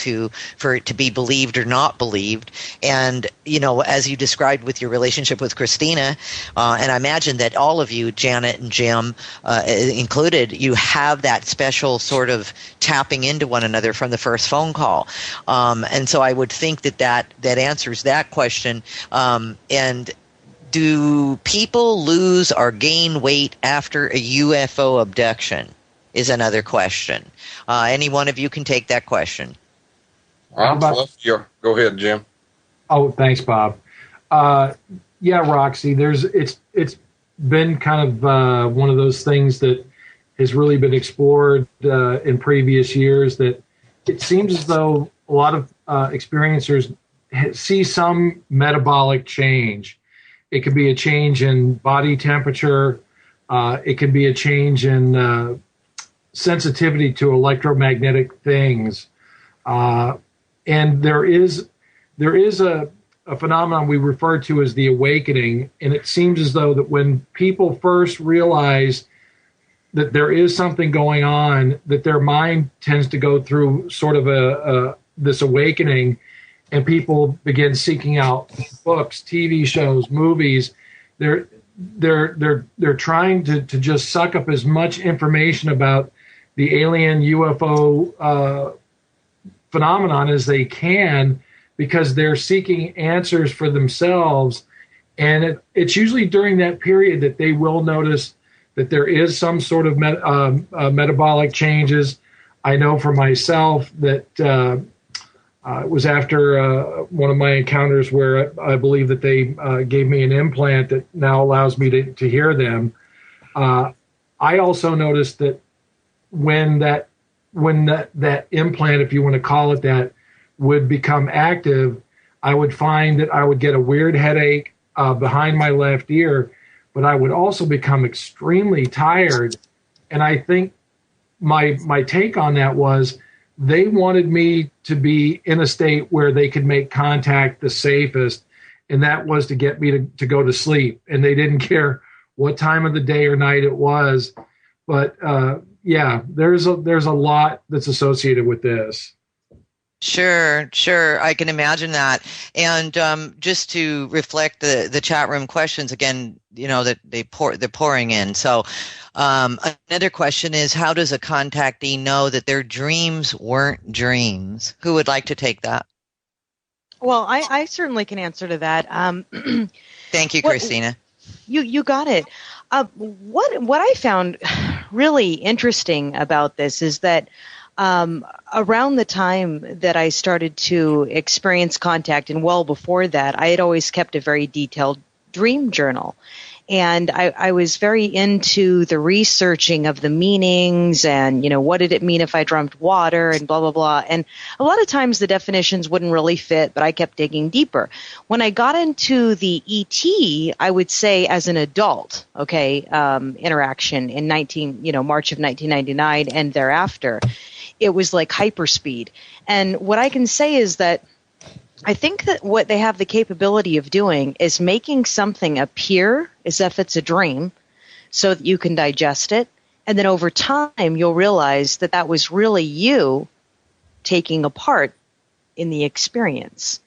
for it to be believed or not believed. And as you described with your relationship with Christina, and I imagine that all of you, Janet and Jim included, you have that special sort of tapping into one another from the first phone call. And so I would think that answers that question. And do people lose or gain weight after a UFO abduction is another question. Any one of you can take that question. Go ahead, Jim. Oh, thanks, Bob. Yeah, Roxy, it's been kind of one of those things that has really been explored in previous years, that it seems as though a lot of experiencers see some metabolic change. It could be a change in body temperature. It could be a change in sensitivity to electromagnetic things. And there is a phenomenon we refer to as the awakening. And it seems as though that when people first realize that there is something going on, that their mind tends to go through sort of this awakening, and people begin seeking out books, TV shows, movies. They're trying to just suck up as much information about the alien UFO phenomenon as they can, because they're seeking answers for themselves. And it's usually during that period that they will notice that there is some sort of metabolic changes. I know for myself that it was after one of my encounters where I believe that they gave me an implant that now allows me to hear them. I also noticed that when that implant, if you want to call it that, would become active, I would find that I would get a weird headache behind my left ear, but I would also become extremely tired. And I think my take on that was, they wanted me to be in a state where they could make contact the safest, and that was to get me to go to sleep. And they didn't care what time of the day or night it was. But yeah, there's a lot that's associated with this. Sure. I can imagine that. And just to reflect the chat room questions again, that they're pouring in. So another question is, how does a contactee know that their dreams weren't dreams? Who would like to take that? Well, I certainly can answer to that. Thank you, Christina. You got it. What I found really interesting about this is that around the time that I started to experience contact, and well before that, I had always kept a very detailed dream journal. And I was very into the researching of the meanings and, what did it mean if I dreamt water and blah, blah, blah. And a lot of times the definitions wouldn't really fit, but I kept digging deeper. When I got into the ET, I would say as an adult, interaction in March of 1999 and thereafter, it was like hyperspeed. And what I can say is that I think that what they have the capability of doing is making something appear as if it's a dream so that you can digest it. And then over time, you'll realize that that was really you taking a part in the experience.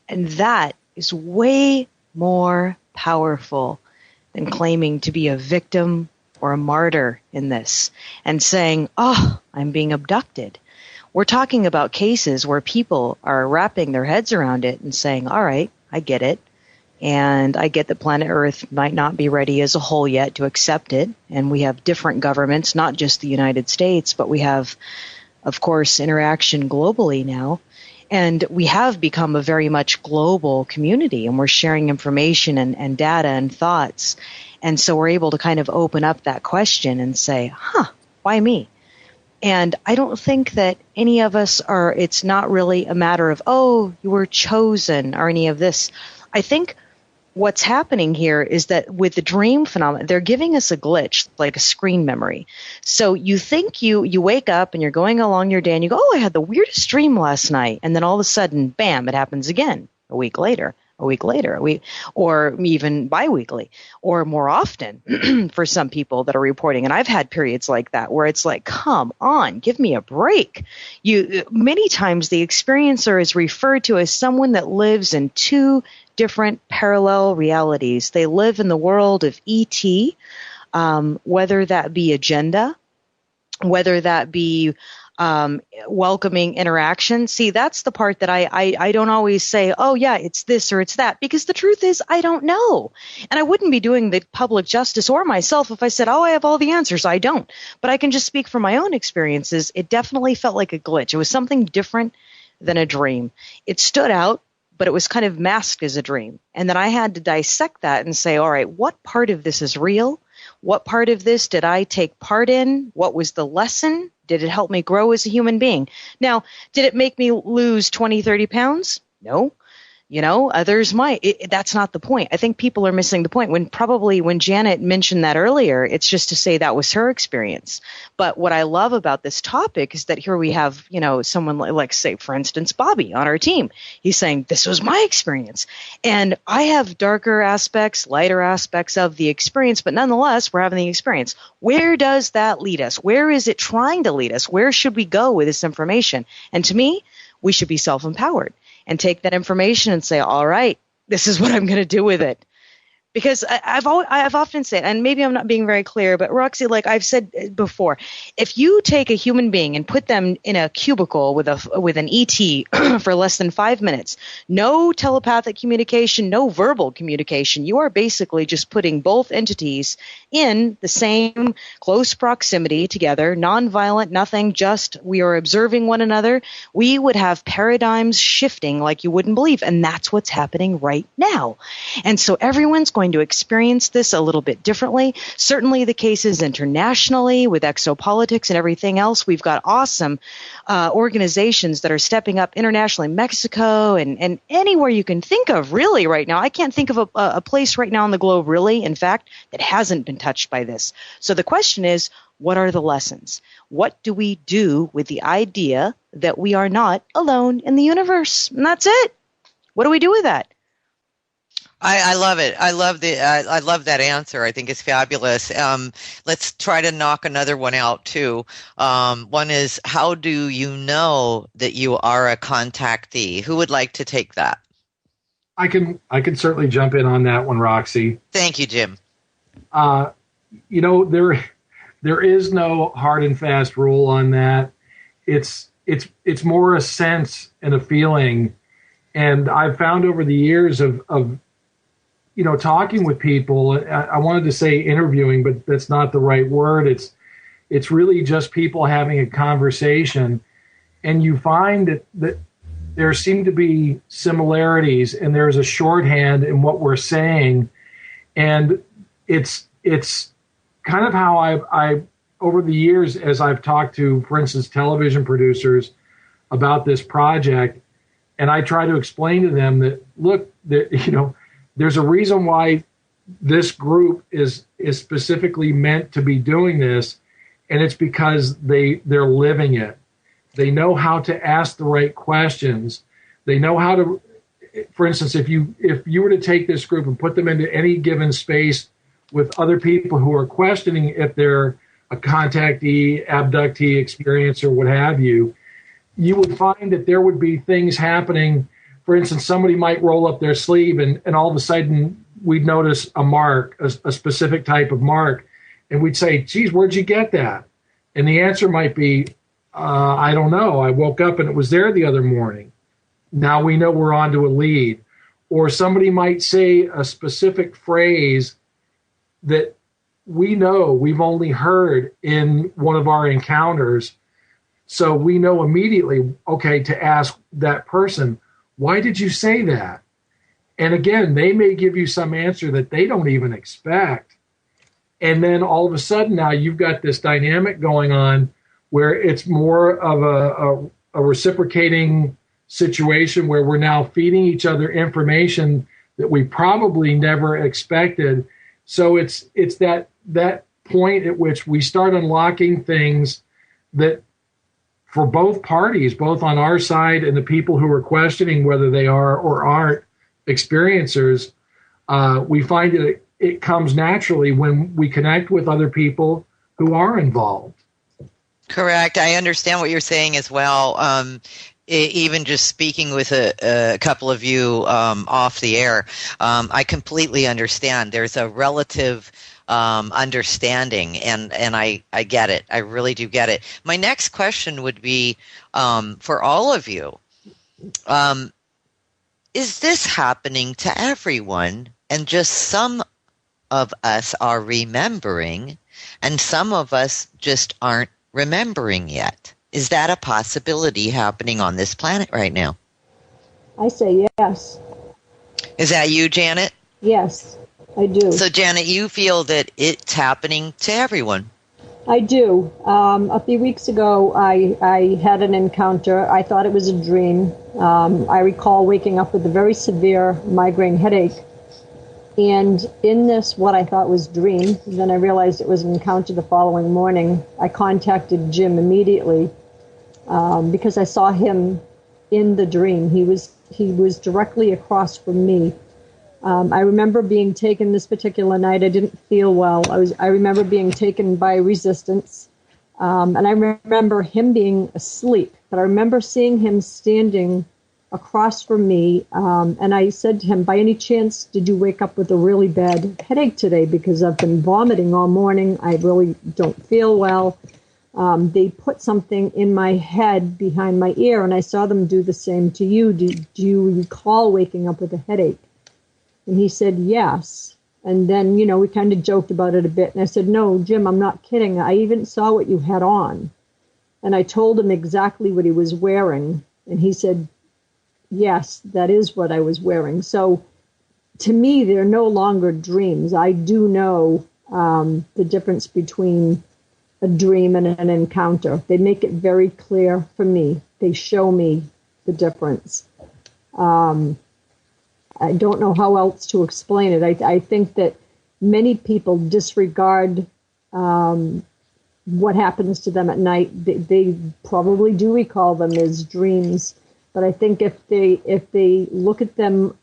And that is way more powerful than claiming to be a victim or a martyr in this and saying, oh, I'm being abducted. We're talking about cases where people are wrapping their heads around it and saying, all right, I get it. And I get that planet Earth might not be ready as a whole yet to accept it. And we have different governments, not just the United States, but we have, of course, interaction globally now. And we have become a very much global community, and we're sharing information and data and thoughts. And so we're able to kind of open up that question and say, why me? And I don't think that any of us it's not really a matter of, oh, you were chosen or any of this. I think what's happening here is that with the dream phenomenon, they're giving us a glitch, like a screen memory. So you think you wake up and you're going along your day and you go, oh, I had the weirdest dream last night. And then all of a sudden, bam, it happens again a week later, or even biweekly, or more often for some people that are reporting. And I've had periods like that where it's like, come on, give me a break. Many times the experiencer is referred to as someone that lives in two different parallel realities. They live in the world of ET, whether that be agenda, whether that be welcoming interaction. See, that's the part that I don't always say, oh yeah, it's this or it's that, because the truth is I don't know. And I wouldn't be doing the public justice or myself if I said, oh, I have all the answers. I don't. But I can just speak from my own experiences. It definitely felt like a glitch. It was something different than a dream. It stood out, but it was kind of masked as a dream. And then I had to dissect that and say, all right, what part of this is real? What part of this did I take part in? What was the lesson? Did it help me grow as a human being? Now, did it make me lose 20, 30 pounds? No. Others might. That's not the point. I think people are missing the point. When Janet mentioned that earlier, it's just to say that was her experience. But what I love about this topic is that here we have, someone like, say, for instance, Bobby on our team. He's saying, this was my experience. And I have darker aspects, lighter aspects of the experience, but nonetheless, we're having the experience. Where does that lead us? Where is it trying to lead us? Where should we go with this information? And to me, we should be self-empowered and take that information and say, all right, this is what I'm going to do with it. Because I've often said, and maybe I'm not being very clear, but Roxy, like I've said before, if you take a human being and put them in a cubicle with an ET for less than 5 minutes, no telepathic communication, no verbal communication, you are basically just putting both entities in the same close proximity together, nonviolent, nothing, just we are observing one another. We would have paradigms shifting like you wouldn't believe, and that's what's happening right now. And so everyone's going to experience this a little bit differently. Certainly the cases internationally with exopolitics and everything else. We've got awesome organizations that are stepping up internationally, Mexico and anywhere you can think of really right now. I can't think of a place right now on the globe really, in fact, that hasn't been touched by this. So the question is, what are the lessons? What do we do with the idea that we are not alone in the universe? And that's it. What do we do with that? I love it. I love that answer. I think it's fabulous. Let's try to knock another one out too. One is, how do you know that you are a contactee? Who would like to take that? I can certainly jump in on that one, Roxy. Thank you, Jim. There is no hard and fast rule on that. It's more a sense and a feeling. And I've found over the years of talking with people, I wanted to say interviewing, but that's not the right word. It's really just people having a conversation, and you find that there seem to be similarities, and there's a shorthand in what we're saying, and it's kind of how I over the years, as I've talked to, for instance, television producers about this project, and I try to explain to them that, look, there's a reason why this group is specifically meant to be doing this, and it's because they're living it. They know how to ask the right questions. They know how to, for instance, if you were to take this group and put them into any given space with other people who are questioning if they're a contactee, abductee, experiencer, what have you, you would find that there would be things happening. For instance, somebody might roll up their sleeve and all of a sudden we'd notice a mark, a specific type of mark. And we'd say, geez, where'd you get that? And the answer might be, I don't know. I woke up and it was there the other morning. Now we know we're onto a lead. Or somebody might say a specific phrase that we know we've only heard in one of our encounters. So we know immediately, okay, to ask that person, why did you say that? And again, they may give you some answer that they don't even expect. And then all of a sudden now you've got this dynamic going on where it's more of a reciprocating situation where we're now feeding each other information that we probably never expected. So it's that point at which we start unlocking things that for both parties, both on our side and the people who are questioning whether they are or aren't experiencers, we find that it comes naturally when we connect with other people who are involved. Correct. I understand what you're saying as well. Even just speaking with a couple of you off the air, I completely understand. There's a relative understanding, and I get it. I really do get it. My next question would be for all of you. Is this happening to everyone, and just some of us are remembering, and some of us just aren't remembering yet? Is that a possibility happening on this planet right now? I say yes. Is that you, Janet? Yes, I do. So, Janet, you feel that it's happening to everyone? I do. A few weeks ago, I had an encounter. I thought it was a dream. I recall waking up with a very severe migraine headache. And in this, what I thought was dream, then I realized it was an encounter the following morning. I contacted Jim immediately because I saw him in the dream. He was directly across from me. I remember being taken this particular night. I didn't feel well. I remember being taken by resistance. And I remember him being asleep. But I remember seeing him standing across from me. And I said to him, by any chance, did you wake up with a really bad headache today? Because I've been vomiting all morning. I really don't feel well. They put something in my head behind my ear, and I saw them do the same to you. Do you recall waking up with a headache? And he said, yes. And then, we kind of joked about it a bit. And I said, no, Jim, I'm not kidding. I even saw what you had on. And I told him exactly what he was wearing. And he said, yes, that is what I was wearing. So to me, they're no longer dreams. I do know the difference between a dream and an encounter. They make it very clear for me. They show me the difference. I don't know how else to explain it. I think that many people disregard what happens to them at night. They probably do recall them as dreams, but I think if they look at them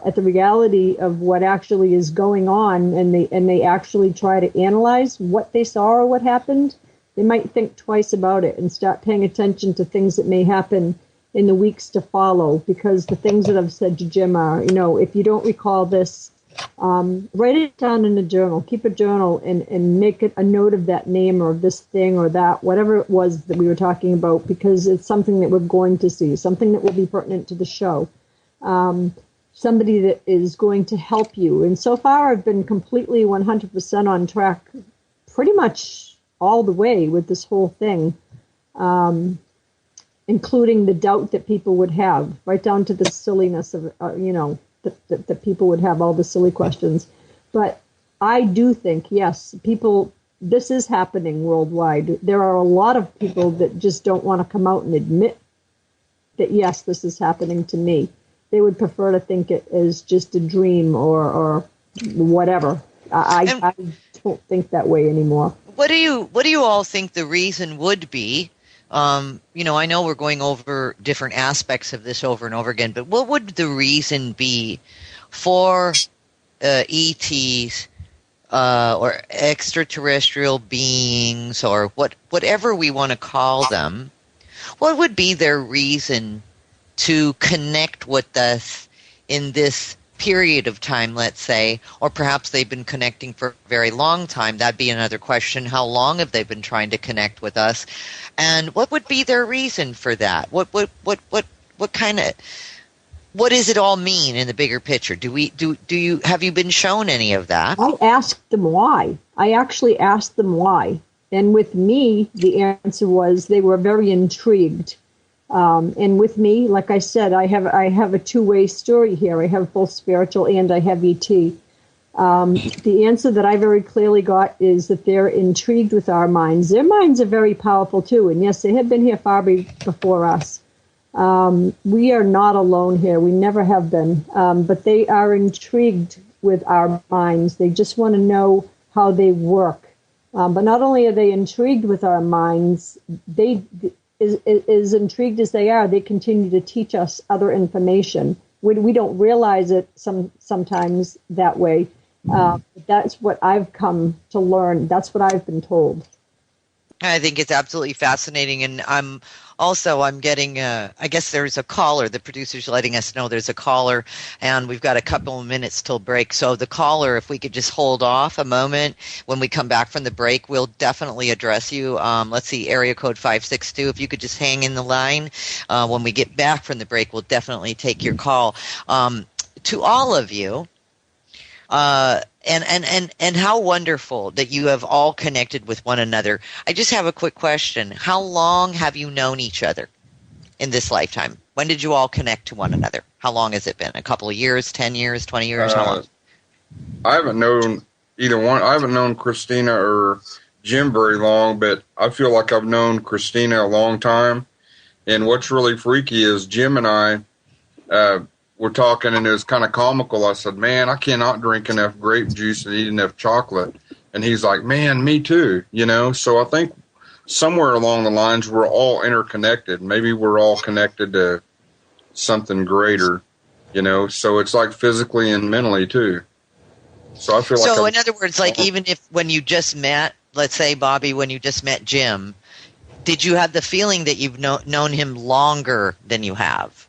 at the reality of what actually is going on, and they actually try to analyze what they saw or what happened, they might think twice about it and start paying attention to things that may happen in the weeks to follow. Because the things that I've said to Jim are, if you don't recall this, write it down in a journal. Keep a journal and make it a note of that name or this thing or that, whatever it was that we were talking about, because it's something that we're going to see, something that will be pertinent to the show. Somebody that is going to help you. And so far, I've been completely 100% on track pretty much all the way with this whole thing, including the doubt that people would have, right down to the silliness of, that people would have all the silly questions. But I do think, yes, this is happening worldwide. There are a lot of people that just don't want to come out and admit that, yes, this is happening to me. They would prefer to think it is just a dream or whatever. I don't think that way anymore. What do you all think the reason would be? I know we're going over different aspects of this over and over again, but what would the reason be for ETs or extraterrestrial beings or whatever we want to call them? What would be their reason to connect with us in this period of time, let's say, or perhaps they've been connecting for a very long time? That'd be another question. How long have they been trying to connect with us? And what would be their reason for that? What does it all mean in the bigger picture? Have you been shown any of that? I asked them why. I actually asked them why. And with me, the answer was they were very intrigued. And with me, like I said, I have a two-way story here. I have both spiritual and I have ET. The answer that I very clearly got is that they're intrigued with our minds. Their minds are very powerful too. And yes, they have been here far before us. We are not alone here. We never have been. But they are intrigued with our minds. They just want to know how they work. But not only are they intrigued with our minds, as intrigued as they are, they continue to teach us other information. We don't realize it sometimes that way. That's what I've come to learn. That's what I've been told. I think it's absolutely fascinating, and I'm getting, I guess there's a caller. The producer's letting us know there's a caller, and we've got a couple of minutes till break. So the caller, if we could just hold off a moment when we come back from the break, we'll definitely address you. Let's see, area code 562. If you could just hang in the line. When we get back from the break, we'll definitely take your call. To all of you, and how wonderful that you have all connected with one another. I just have a quick question. How long have you known each other in this lifetime? When did you all connect to one another? How long has it been? A couple of years, 10 years, 20 years? How long? I haven't known either one. I haven't known Christina or Jim very long, but I feel like I've known Christina a long time. And what's really freaky is Jim and I, we're talking, and it was kind of comical. I said, man, I cannot drink enough grape juice and eat enough chocolate. And he's like, man, me too, So I think somewhere along the lines, we're all interconnected. Maybe we're all connected to something greater, So it's like physically and mentally too. So I feel like. So in other words, like even if when you just met, let's say, Bobby, when you just met Jim, did you have the feeling that you've known him longer than you have?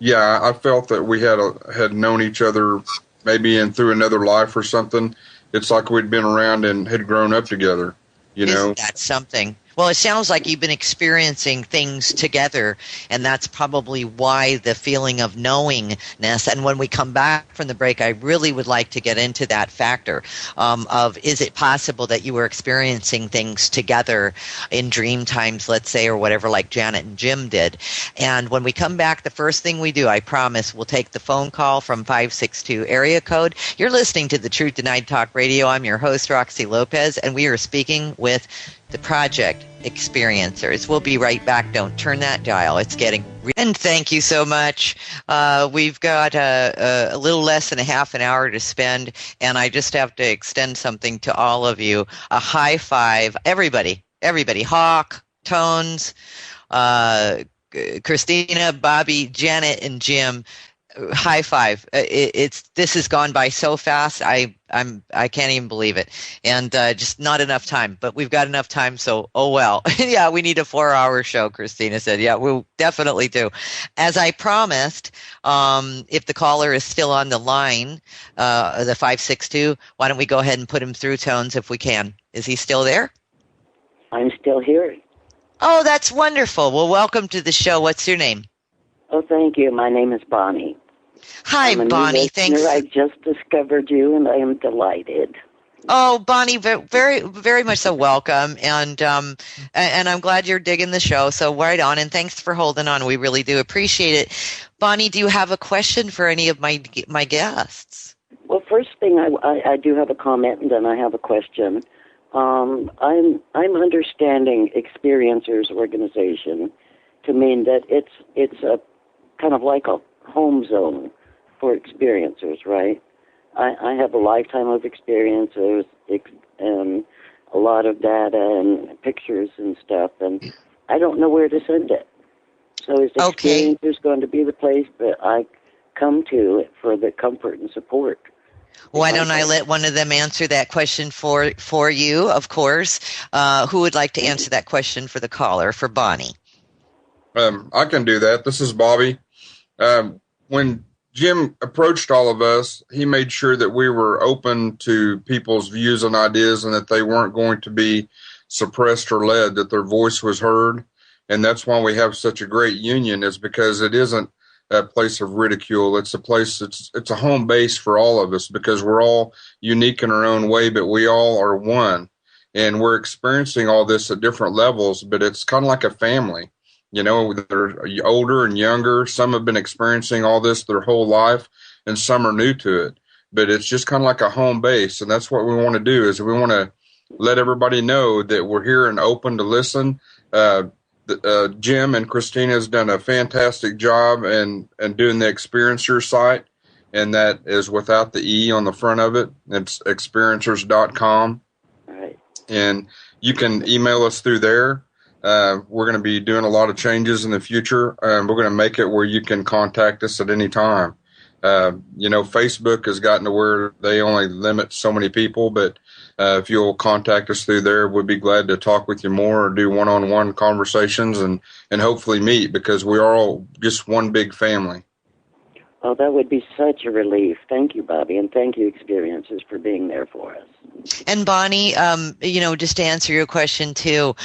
Yeah, I felt that we had known each other maybe through another life or something. It's like we'd been around and had grown up together, Isn't that something? Well, it sounds like you've been experiencing things together, and that's probably why the feeling of knowingness. And when we come back from the break, I really would like to get into that factor of, is it possible that you were experiencing things together in dream times, let's say, or whatever, like Janet and Jim did. And when we come back, the first thing we do, I promise, we'll take the phone call from 562 area code. You're listening to the Truth Denied Talk Radio. I'm your host, Roxy Lopez, and we are speaking with the Project Experiencers. We'll be right back. Don't turn that dial. It's getting... And thank you so much. We've got a little less than a half an hour to spend, and I just have to extend something to all of you. A high five. Everybody. Hawk, Tones, Christina, Bobby, Janet, and Jim. High five. This has gone by so fast. I can't even believe it. And just not enough time, but we've got enough time. So, oh well. Yeah, we need a 4-hour show, Christina said. Yeah, we'll definitely do. As I promised, if the caller is still on the line, the 562, why don't we go ahead and put him through, Tones, if we can. Is he still there? I'm still here. Oh, that's wonderful. Well, welcome to the show. What's your name? Oh, thank you. My name is Bonnie. Hi, Bonnie. Thanks. I just discovered you, and I am delighted. Oh, Bonnie, very, very much so welcome, and I'm glad you're digging the show. So right on, and thanks for holding on. We really do appreciate it. Bonnie, do you have a question for any of my guests? Well, first thing, I do have a comment, and then I have a question. I'm understanding Experiencers Organization to mean that it's a kind of like a home zone for experiencers, right? I have a lifetime of experiencers and a lot of data and pictures and stuff, and I don't know where to send it. So is Experiencers going to be the place that I come to for the comfort and support? Why don't I let one of them answer that question for you, of course. Who would like to answer that question for the caller, for Bonnie? I can do that. This is Bobby. When Jim approached all of us, he made sure that we were open to people's views and ideas and that they weren't going to be suppressed or led, that their voice was heard. And that's why we have such a great union, is because it isn't a place of ridicule. It's a place, it's a home base for all of us, because we're all unique in our own way, but we all are one. And we're experiencing all this at different levels, but it's kind of like a family. You know, they're older and younger. Some have been experiencing all this their whole life, and some are new to it. But it's just kind of like a home base, and that's what we want to do, is we want to let everybody know that we're here and open to listen. Jim and Christina has done a fantastic job in doing the Experiencer site, and that is without the E on the front of it. It's experiencers.com. All right. And you can email us through there. We're going to be doing a lot of changes in the future. We're going to make it where you can contact us at any time. Facebook has gotten to where they only limit so many people, but if you'll contact us through there, we'd be glad to talk with you more or do one-on-one conversations and hopefully meet, because we are all just one big family. Oh, that would be such a relief. Thank you, Bobby, and thank you, Experiencers, for being there for us. And Bonnie, just to answer your question too,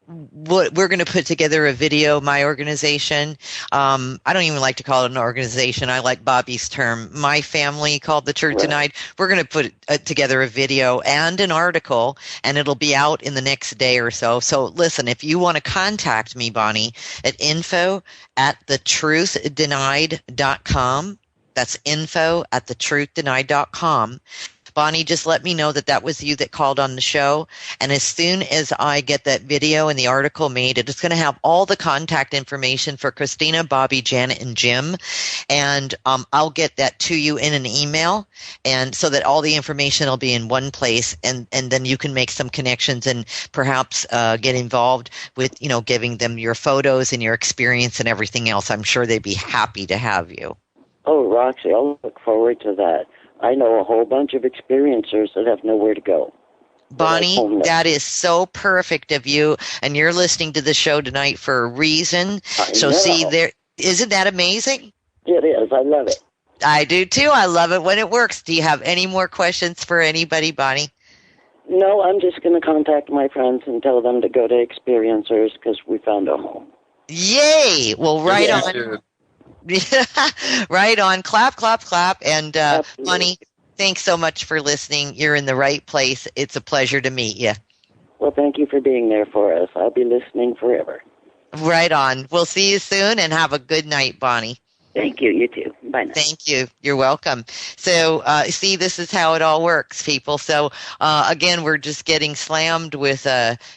we're going to put together a video, my organization. I don't even like to call it an organization. I like Bobby's term, my family, called The Truth Denied. We're going to put together a video and an article, and it'll be out in the next day or so. So listen, if you want to contact me, Bonnie, at info@thetruthDenied.com. That's info@thetruthDenied.com. Bonnie, just let me know that was you that called on the show. And as soon as I get that video and the article made, it's going to have all the contact information for Christina, Bobby, Janet, and Jim. And I'll get that to you in an email, and so that all the information will be in one place. And then you can make some connections and perhaps get involved with, giving them your photos and your experience and everything else. I'm sure they'd be happy to have you. Oh, Roxy, I'll look forward to that. I know a whole bunch of experiencers that have nowhere to go. Bonnie, that is so perfect of you, and you're listening to the show tonight for a reason. So see, isn't that amazing? It is. I love it. I do too. I love it when it works. Do you have any more questions for anybody, Bonnie? No, I'm just going to contact my friends and tell them to go to Experiencers because we found a home. Yay! Well, right on. Right on. Clap, clap, clap. And Bonnie, thanks so much for listening. You're in the right place. It's a pleasure to meet you. Well, thank you for being there for us. I'll be listening forever. Right on. We'll see you soon, and have a good night, Bonnie. Thank you. You too. Bye. Bye now. Thank you. You're welcome. So, see, this is how it all works, people. So, again, we're just getting slammed with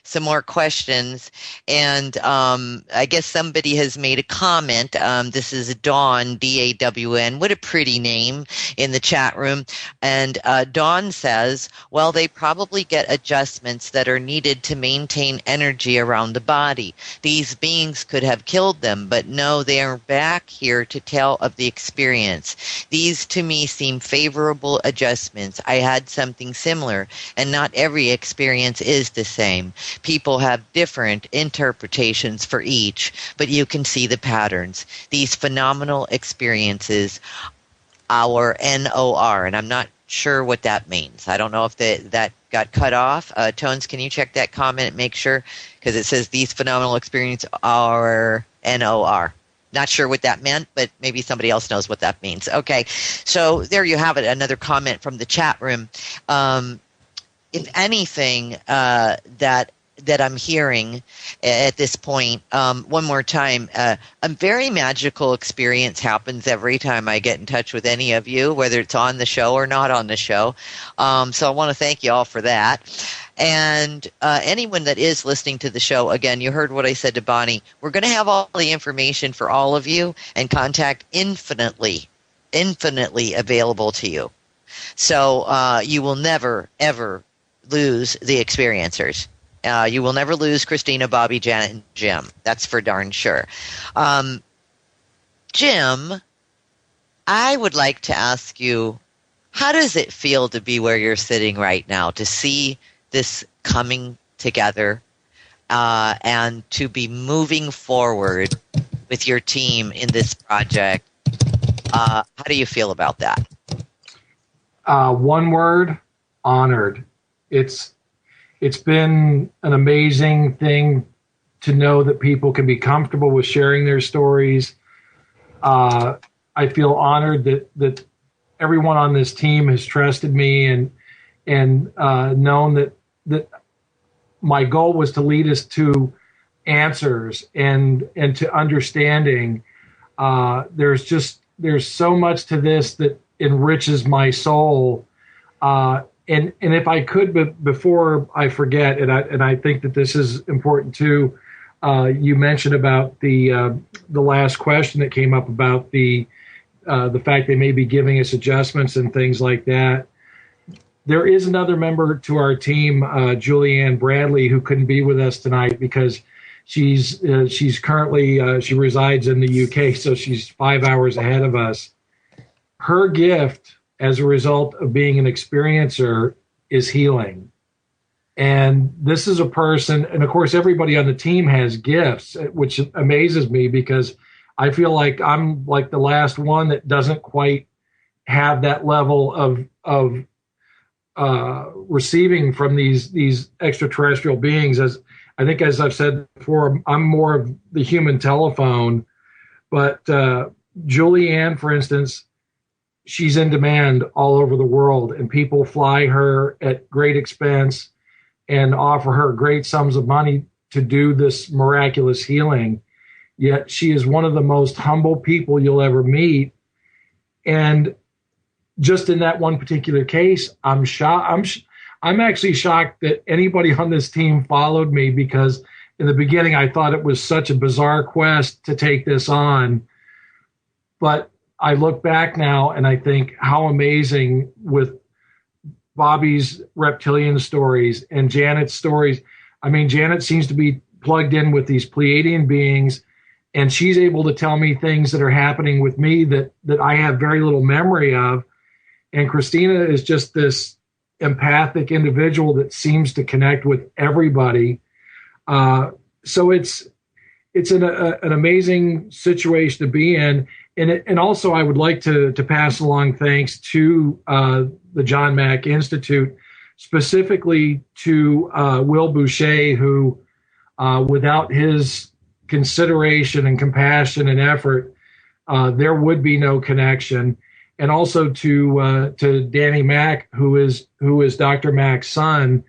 some more questions. And I guess somebody has made a comment. This is Dawn, D-A-W-N. What a pretty name in the chat room. And Dawn says, well, they probably get adjustments that are needed to maintain energy around the body. These beings could have killed them, but no, they are back here to tell of the experience. These to me seem favorable adjustments. I had something similar, and not every experience is the same. People have different interpretations for each, but you can see the patterns. These phenomenal experiences, our NOR, and I'm not sure what that means. I don't know if that got cut off. Tones, can you check that comment and make sure? Because it says these phenomenal experiences are NOR. Not sure what that meant, but maybe somebody else knows what that means. Okay, so there you have it, another comment from the chat room. If anything that I'm hearing at this point, one more time, a very magical experience happens every time I get in touch with any of you, whether it's on the show or not on the show. So I want to thank you all for that. And anyone that is listening to the show, again, you heard what I said to Bonnie. We're going to have all the information for all of you and contact infinitely available to you. So you will never, ever lose the experiencers. You will never lose Christina, Bobby, Janet, and Jim. That's for darn sure. Jim, I would like to ask you, how does it feel to be where you're sitting right now, to see this coming together and to be moving forward with your team in this project? How do you feel about that? One word, honored. It's been an amazing thing to know that people can be comfortable with sharing their stories. I feel honored that everyone on this team has trusted me and known that my goal was to lead us to answers and to understanding. There's so much to this that enriches my soul. And if I could, but before I forget, and I think that this is important too, you mentioned about the last question that came up about the fact they may be giving us adjustments and things like that. There is another member to our team, Julianne Bradley, who couldn't be with us tonight because she's currently she resides in the UK, so she's 5 hours ahead of us. Her gift, as a result of being an experiencer, is healing. And this is a person, and of course everybody on the team has gifts, which amazes me because I feel like I'm like the last one that doesn't quite have that level of receiving from these extraterrestrial beings. As I think, as I've said before, I'm more of the human telephone. But Julianne, for instance, she's in demand all over the world, and people fly her at great expense and offer her great sums of money to do this miraculous healing. Yet she is one of the most humble people you'll ever meet. And just in that one particular case, I'm shocked. I'm actually shocked that anybody on this team followed me, because in the beginning I thought it was such a bizarre quest to take this on. But I look back now and I think how amazing, with Bobby's reptilian stories and Janet's stories. I mean, Janet seems to be plugged in with these Pleiadian beings, and she's able to tell me things that are happening with me that I have very little memory of. And Christina is just this empathic individual that seems to connect with everybody. So it's an amazing situation to be in. And also I would like to pass along thanks to the John Mack Institute, specifically to Will Boucher, who without his consideration and compassion and effort, there would be no connection. And also to Danny Mack, who is Dr. Mack's son,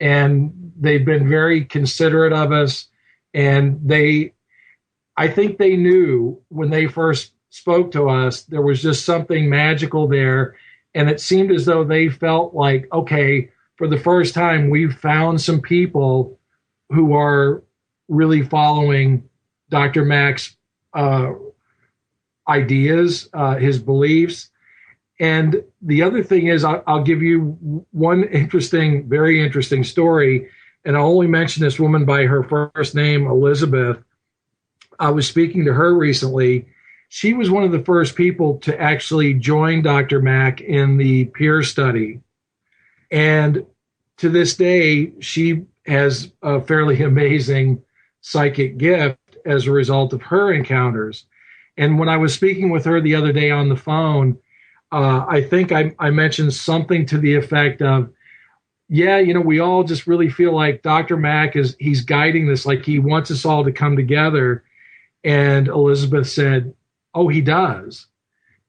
and they've been very considerate of us. And I think they knew when they first spoke to us, there was just something magical there. And it seemed as though they felt like, okay, for the first time, we've found some people who are really following Dr. Mack's ideas, his beliefs. And the other thing is, I'll give you one very interesting story. And I'll only mention this woman by her first name, Elizabeth. I was speaking to her recently. She was one of the first people to actually join Dr. Mack in the peer study. And to this day, she has a fairly amazing psychic gift as a result of her encounters. And when I was speaking with her the other day on the phone, I think I mentioned something to the effect of, yeah, we all just really feel like Dr. Mack he's guiding this, like he wants us all to come together. And Elizabeth said, oh, he does.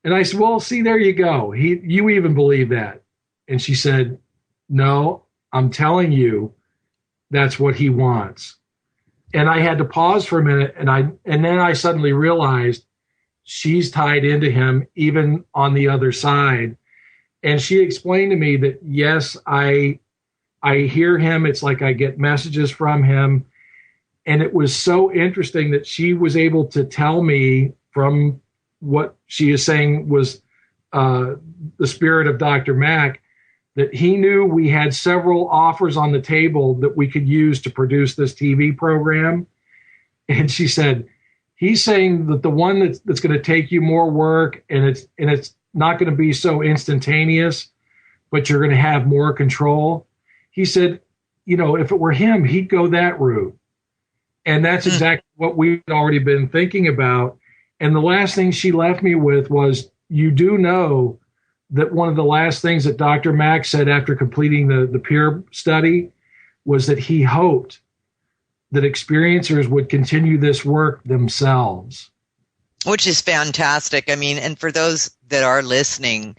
And I said, well, see, there you go. You even believe that. And she said, no, I'm telling you, that's what he wants. And I had to pause for a minute. And then I suddenly realized she's tied into him even on the other side. And she explained to me that, yes, I hear him. It's like I get messages from him. And it was so interesting that she was able to tell me from what she is saying was the spirit of Dr. Mack, that he knew we had several offers on the table that we could use to produce this TV program. And she said, he's saying that the one that's going to take you more work and it's not going to be so instantaneous, but you're going to have more control. He said, if it were him, he'd go that route. And that's exactly what we'd already been thinking about. And the last thing she left me with was, you do know that one of the last things that Dr. Mack said after completing the peer study was that he hoped that experiencers would continue this work themselves. Which is fantastic. I mean, and for those that are listening,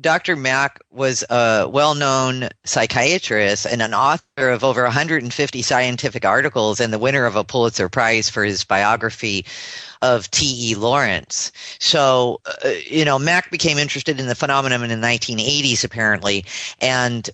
Dr. Mack was a well-known psychiatrist and an author of over 150 scientific articles and the winner of a Pulitzer Prize for his biography of T.E. Lawrence. So, Mack became interested in the phenomenon in the 1980s, apparently. And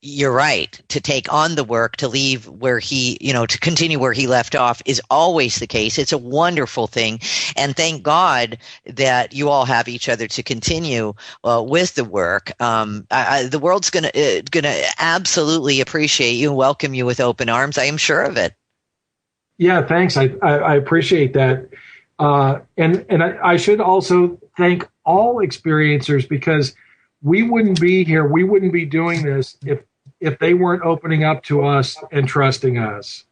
you're right, to take on the work, to leave where to continue where he left off is always the case. It's a wonderful thing. And thank God that you all have each other to continue with the work. The world's going to absolutely appreciate you and welcome you with open arms. I am sure of it. Yeah, thanks. I appreciate that. And I should also thank all experiencers, because we wouldn't be here, we wouldn't be doing this if they weren't opening up to us and trusting us.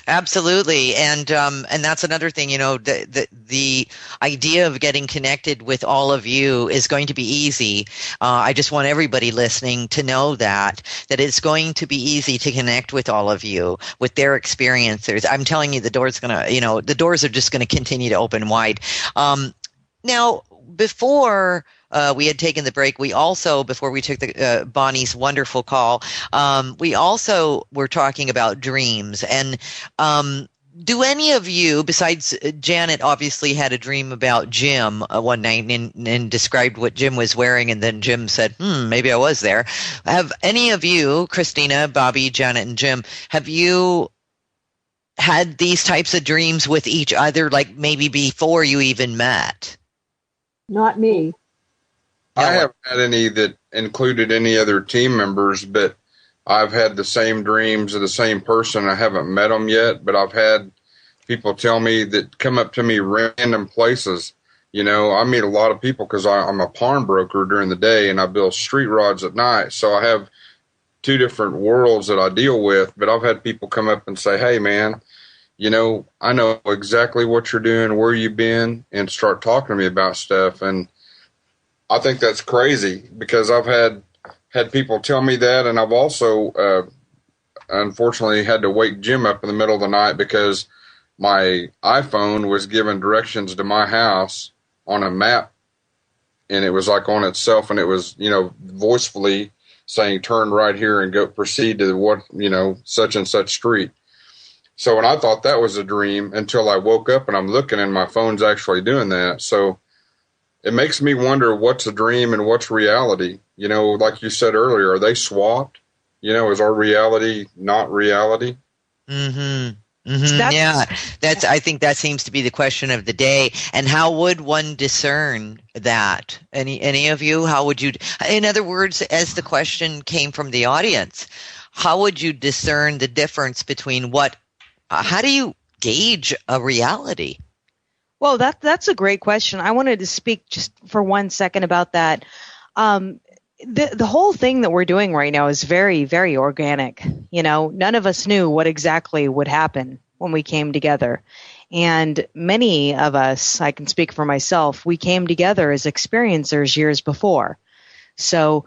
Absolutely. And that's another thing, the idea of getting connected with all of you is going to be easy. I just want everybody listening to know that it's going to be easy to connect with all of you, with their experiencers. I'm telling you, the doors are just going to continue to open wide. Now, before we had taken the break, we also, before we took the Bonnie's wonderful call, we also were talking about dreams. And do any of you, besides Janet obviously had a dream about Jim one night and described what Jim was wearing, and then Jim said, maybe I was there. Have any of you, Christina, Bobby, Janet, and Jim, have you had these types of dreams with each other, like maybe before you even met? Not me. I haven't had any that included any other team members, but I've had the same dreams of the same person. I haven't met them yet, but I've had people tell me that come up to me random places. I meet a lot of people because I'm a pawnbroker during the day and I build street rods at night. So I have two different worlds that I deal with, but I've had people come up and say, hey, man, I know exactly what you're doing, where you've been, and start talking to me about stuff. And I think that's crazy because I've had people tell me that, and I've also unfortunately had to wake Jim up in the middle of the night because my iPhone was giving directions to my house on a map, and it was like on itself, and it was voicefully saying turn right here and go proceed to what such and such street. So, and I thought that was a dream until I woke up and I'm looking and my phone's actually doing that. So it makes me wonder what's a dream and what's reality. You know, like you said earlier, are they swapped? You know, is our reality not reality? Mm-hmm. Mm-hmm. I think that seems to be the question of the day. And how would one discern that? Any of you? How would you? In other words, as the question came from the audience, how would you discern the difference between what? How do you gauge a reality? Well, that's a great question. I wanted to speak just for 1 second about that. The whole thing that we're doing right now is very, very organic. You know, none of us knew what exactly would happen when we came together. And many of us, I can speak for myself, we came together as experiencers years before. So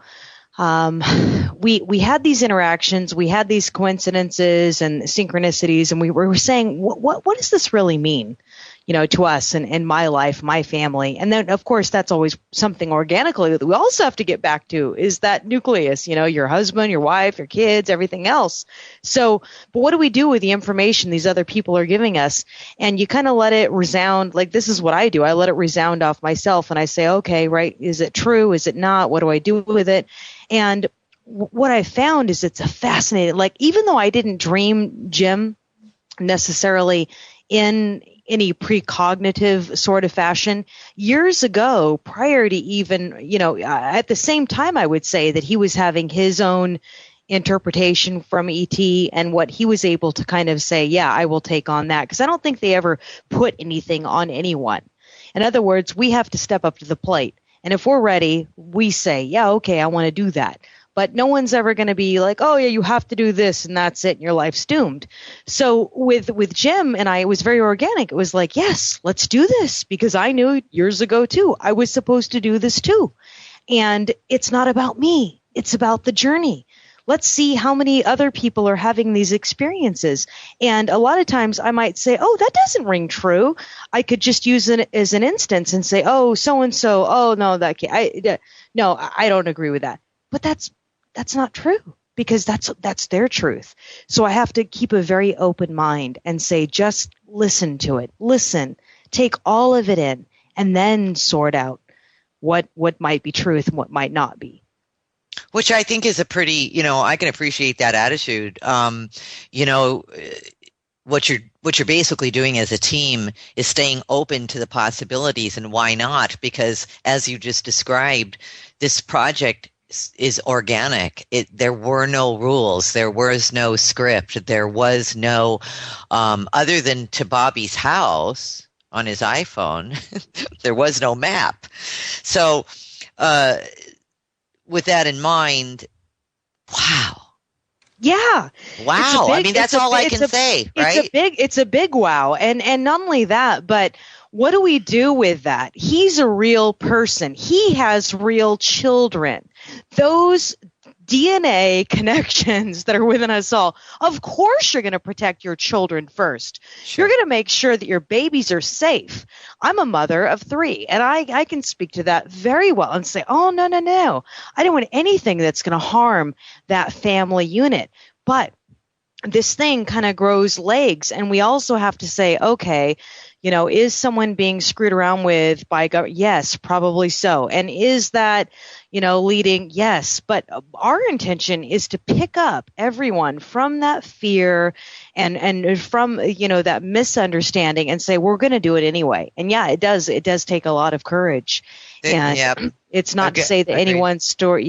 we had these interactions, we had these coincidences and synchronicities, and we were saying, what does this really mean? You know, to us and in my life, my family. And then, of course, that's always something organically that we also have to get back to is that nucleus, you know, your husband, your wife, your kids, everything else. So, but what do we do with the information these other people are giving us? And you kind of let it resound, like this is what I do. I let it resound off myself and I say, okay, right, is it true? Is it not? What do I do with it? And what I found is it's a fascinating, like even though I didn't dream Jim necessarily in any precognitive sort of fashion, years ago, prior to even, you know, at the same time, I would say that he was having his own interpretation from ET and what he was able to kind of say, yeah, I will take on that. Because I don't think they ever put anything on anyone. In other words, we have to step up to the plate. And if we're ready, we say, yeah, okay, I want to do that. But no one's ever going to be like, oh, yeah, you have to do this and that's it and your life's doomed. So with Jim and I, it was very organic. It was like, yes, let's do this because I knew years ago, too, I was supposed to do this, too. And it's not about me. It's about the journey. Let's see how many other people are having these experiences. And a lot of times I might say, oh, that doesn't ring true. I could just use it as an instance and say, oh, so-and-so, oh, no, that can't. No, I don't agree with that. But that's not true because that's their truth. So I have to keep a very open mind and say, just listen to it. Listen, take all of it in, and then sort out what might be truth and what might not be. Which I think is a pretty, you know, I can appreciate that attitude. You know, what you're basically doing as a team is staying open to the possibilities, and why not? Because as you just described, this project is organic. There were no rules. There was no script. There was no, other than to Bobby's house on his iPhone, there was no map. So, with that in mind, wow. Yeah. Wow. I mean, that's all I can say, right? It's a big wow. And not only that, but what do we do with that? He's a real person. He has real children. Those DNA connections that are within us all, of course you're going to protect your children first. Sure. You're going to make sure that your babies are safe. I'm a mother of 3, and I can speak to that very well and say, oh, no. I don't want anything that's going to harm that family unit. But this thing kind of grows legs, and we also have to say, okay, you know, is someone being screwed around with by government? Yes, probably so. And is that, you know, leading? Yes. But our intention is to pick up everyone from that fear and from, you know, that misunderstanding and say, we're going to do it anyway. And yeah, it does take a lot of courage. And it's not to say that anyone's story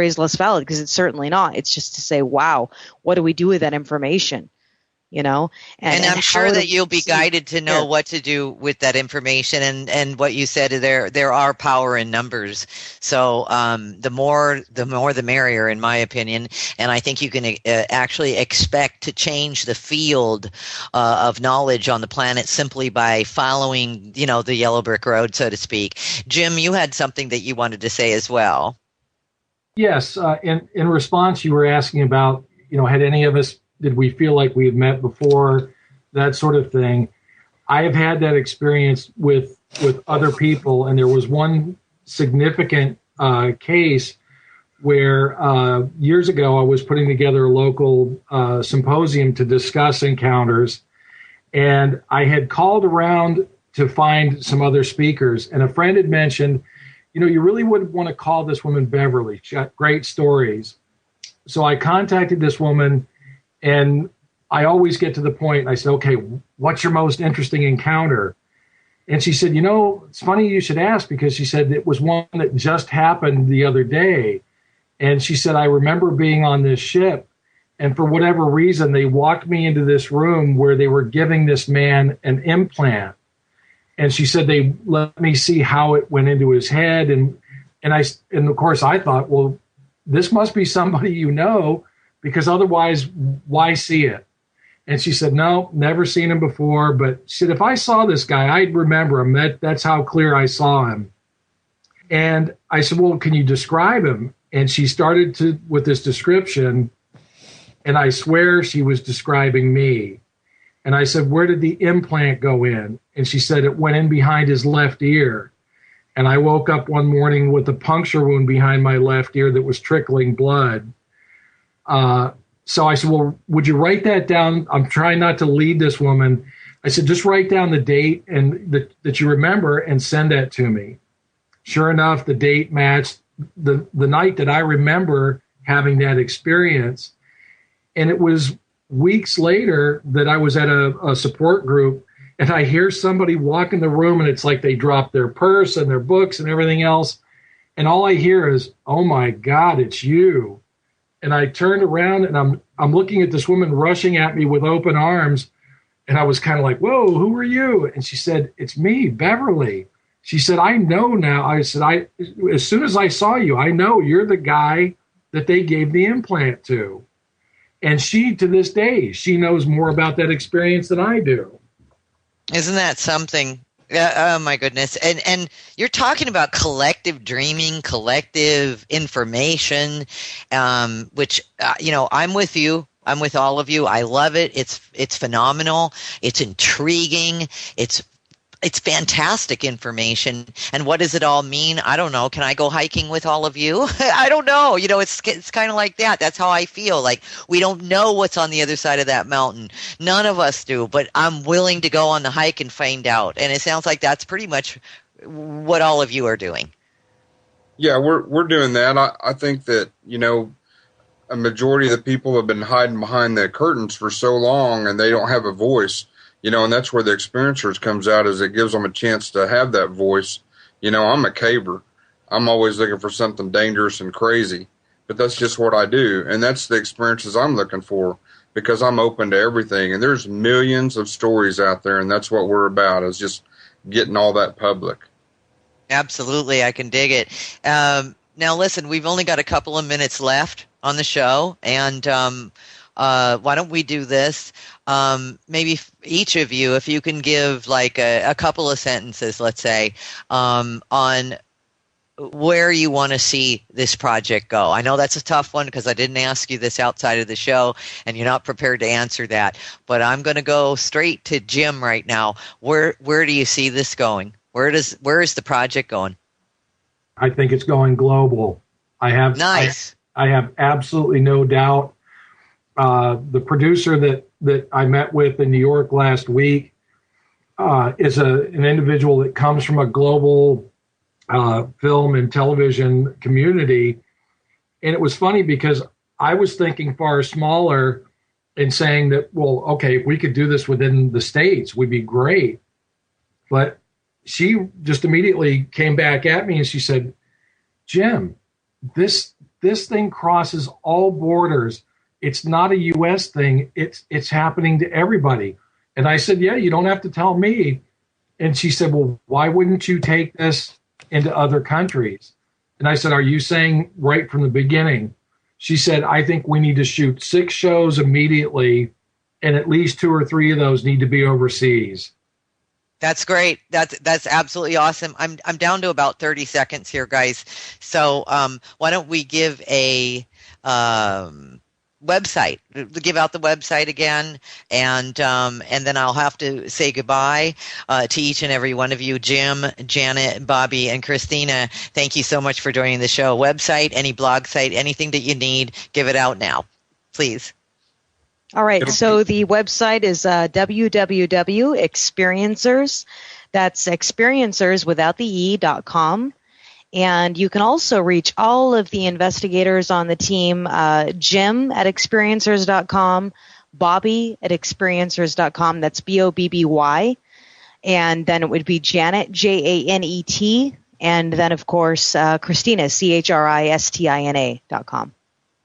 is less valid, because it's certainly not. It's just to say, wow, what do we do with that information? You know, and I'm sure that you'll be guided to know what to do with that information. And what you said, there are power in numbers. So the more the merrier, in my opinion. And I think you can actually expect to change the field of knowledge on the planet simply by following, you know, the yellow brick road, so to speak. Jim, you had something that you wanted to say as well. Yes. In response, you were asking about, you know, had any of us, did we feel like we had met before, that sort of thing. I have had that experience with other people, and there was one significant case where years ago I was putting together a local symposium to discuss encounters, and I had called around to find some other speakers, and a friend had mentioned, you really would want to call this woman Beverly. She got great stories. So I contacted this woman, and I always get to the point, and I said, okay, what's your most interesting encounter? And she said, it's funny you should ask, because she said it was one that just happened the other day. And she said, I remember being on this ship, and for whatever reason, they walked me into this room where they were giving this man an implant. And she said they let me see how it went into his head. And of course, I thought, well, this must be somebody because otherwise, why see it? And she said, no, never seen him before. But she said, if I saw this guy, I'd remember him. That's how clear I saw him. And I said, well, can you describe him? And she started with this description. And I swear she was describing me. And I said, where did the implant go in? And she said, it went in behind his left ear. And I woke up one morning with a puncture wound behind my left ear that was trickling blood. So I said, well, would you write that down? I'm trying not to lead this woman. I said, just write down the date and that you remember and send that to me. Sure enough, the date matched the night that I remember having that experience. And it was weeks later that I was at a support group, and I hear somebody walk in the room, and it's like they dropped their purse and their books and everything else. And all I hear is, oh my God, it's you. And I turned around, and I'm looking at this woman rushing at me with open arms. And I was kind of like, whoa, who are you? And she said, it's me, Beverly. She said, I know now. I said, as soon as I saw you, I know you're the guy that they gave the implant to. And she, to this day, she knows more about that experience than I do. Isn't that something? Oh my goodness. And you're talking about collective dreaming, collective information, which, I'm with you. I'm with all of you. I love it. It's phenomenal. It's intriguing. It's fantastic information. And what does it all mean? I don't know. Can I go hiking with all of you? I don't know. It's kind of like that. That's how I feel. Like, we don't know what's on the other side of that mountain. None of us do, but I'm willing to go on the hike and find out. And it sounds like that's pretty much what all of you are doing. Yeah, we're doing that. I think that, a majority of the people have been hiding behind the curtains for so long, and they don't have a voice. And that's where the experiencers comes out, is it gives them a chance to have that voice. I'm a caver. I'm always looking for something dangerous and crazy, but that's just what I do. And that's the experiences I'm looking for, because I'm open to everything. And there's millions of stories out there, and that's what we're about, is just getting all that public. Absolutely. I can dig it. Now, listen, we've only got a couple of minutes left on the show, and why don't we do this? Maybe each of you, if you can give like a couple of sentences, let's say, on where you want to see this project go. I know that's a tough one, because I didn't ask you this outside of the show, and you're not prepared to answer that. But I'm going to go straight to Jim right now. Where do you see this going? Where is the project going? I think it's going global. Nice. I have absolutely no doubt. The producer that I met with in New York last week is an individual that comes from a global film and television community. And it was funny, because I was thinking far smaller and saying that, well, okay, if we could do this within the States, would be great. But she just immediately came back at me and she said, Jim, this thing crosses all borders. It's not a U.S. thing. It's happening to everybody. And I said, yeah, you don't have to tell me. And she said, well, why wouldn't you take this into other countries? And I said, are you saying right from the beginning? She said, I think we need to shoot 6 shows immediately, and at least 2 or 3 of those need to be overseas. That's great. That's absolutely awesome. I'm down to about 30 seconds here, guys. So why don't we give a website. Give out the website again, and then I'll have to say goodbye to each and every one of you. Jim, Janet, Bobby, and Christina, thank you so much for joining the show. Website, any blog site, anything that you need, give it out now, please. All right, so the website is www.experiencers, that's experiencers without the E.com. And you can also reach all of the investigators on the team, Jim at experiencers.com, Bobby at experiencers.com, that's Bobby, and then it would be Janet, Janet, and then, of course, Christina, CHRISTINA.com.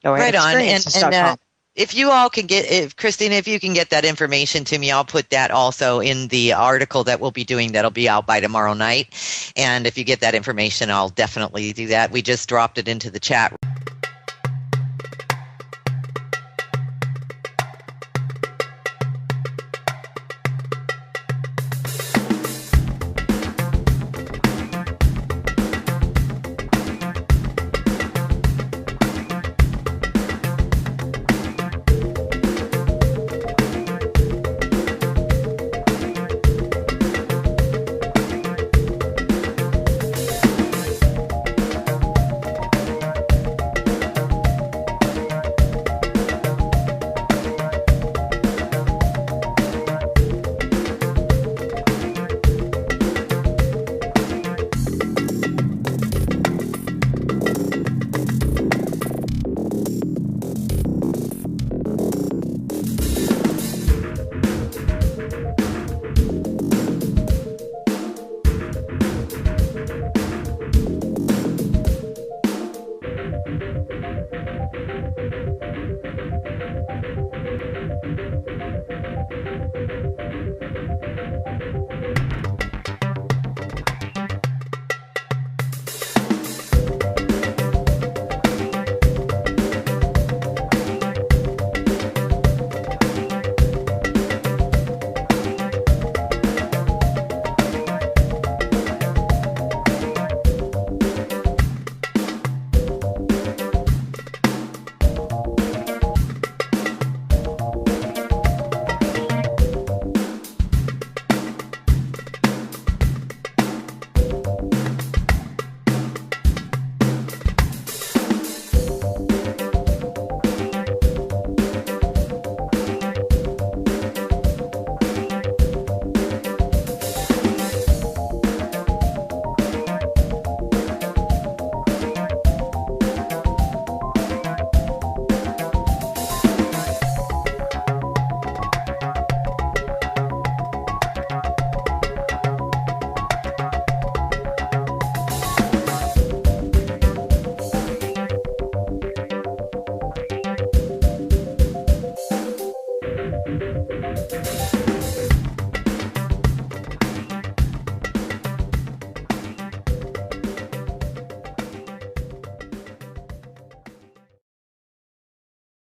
Right on. And if you all can Christina, if you can get that information to me, I'll put that also in the article that we'll be doing that'll be out by tomorrow night. And if you get that information, I'll definitely do that. We just dropped it into the chat.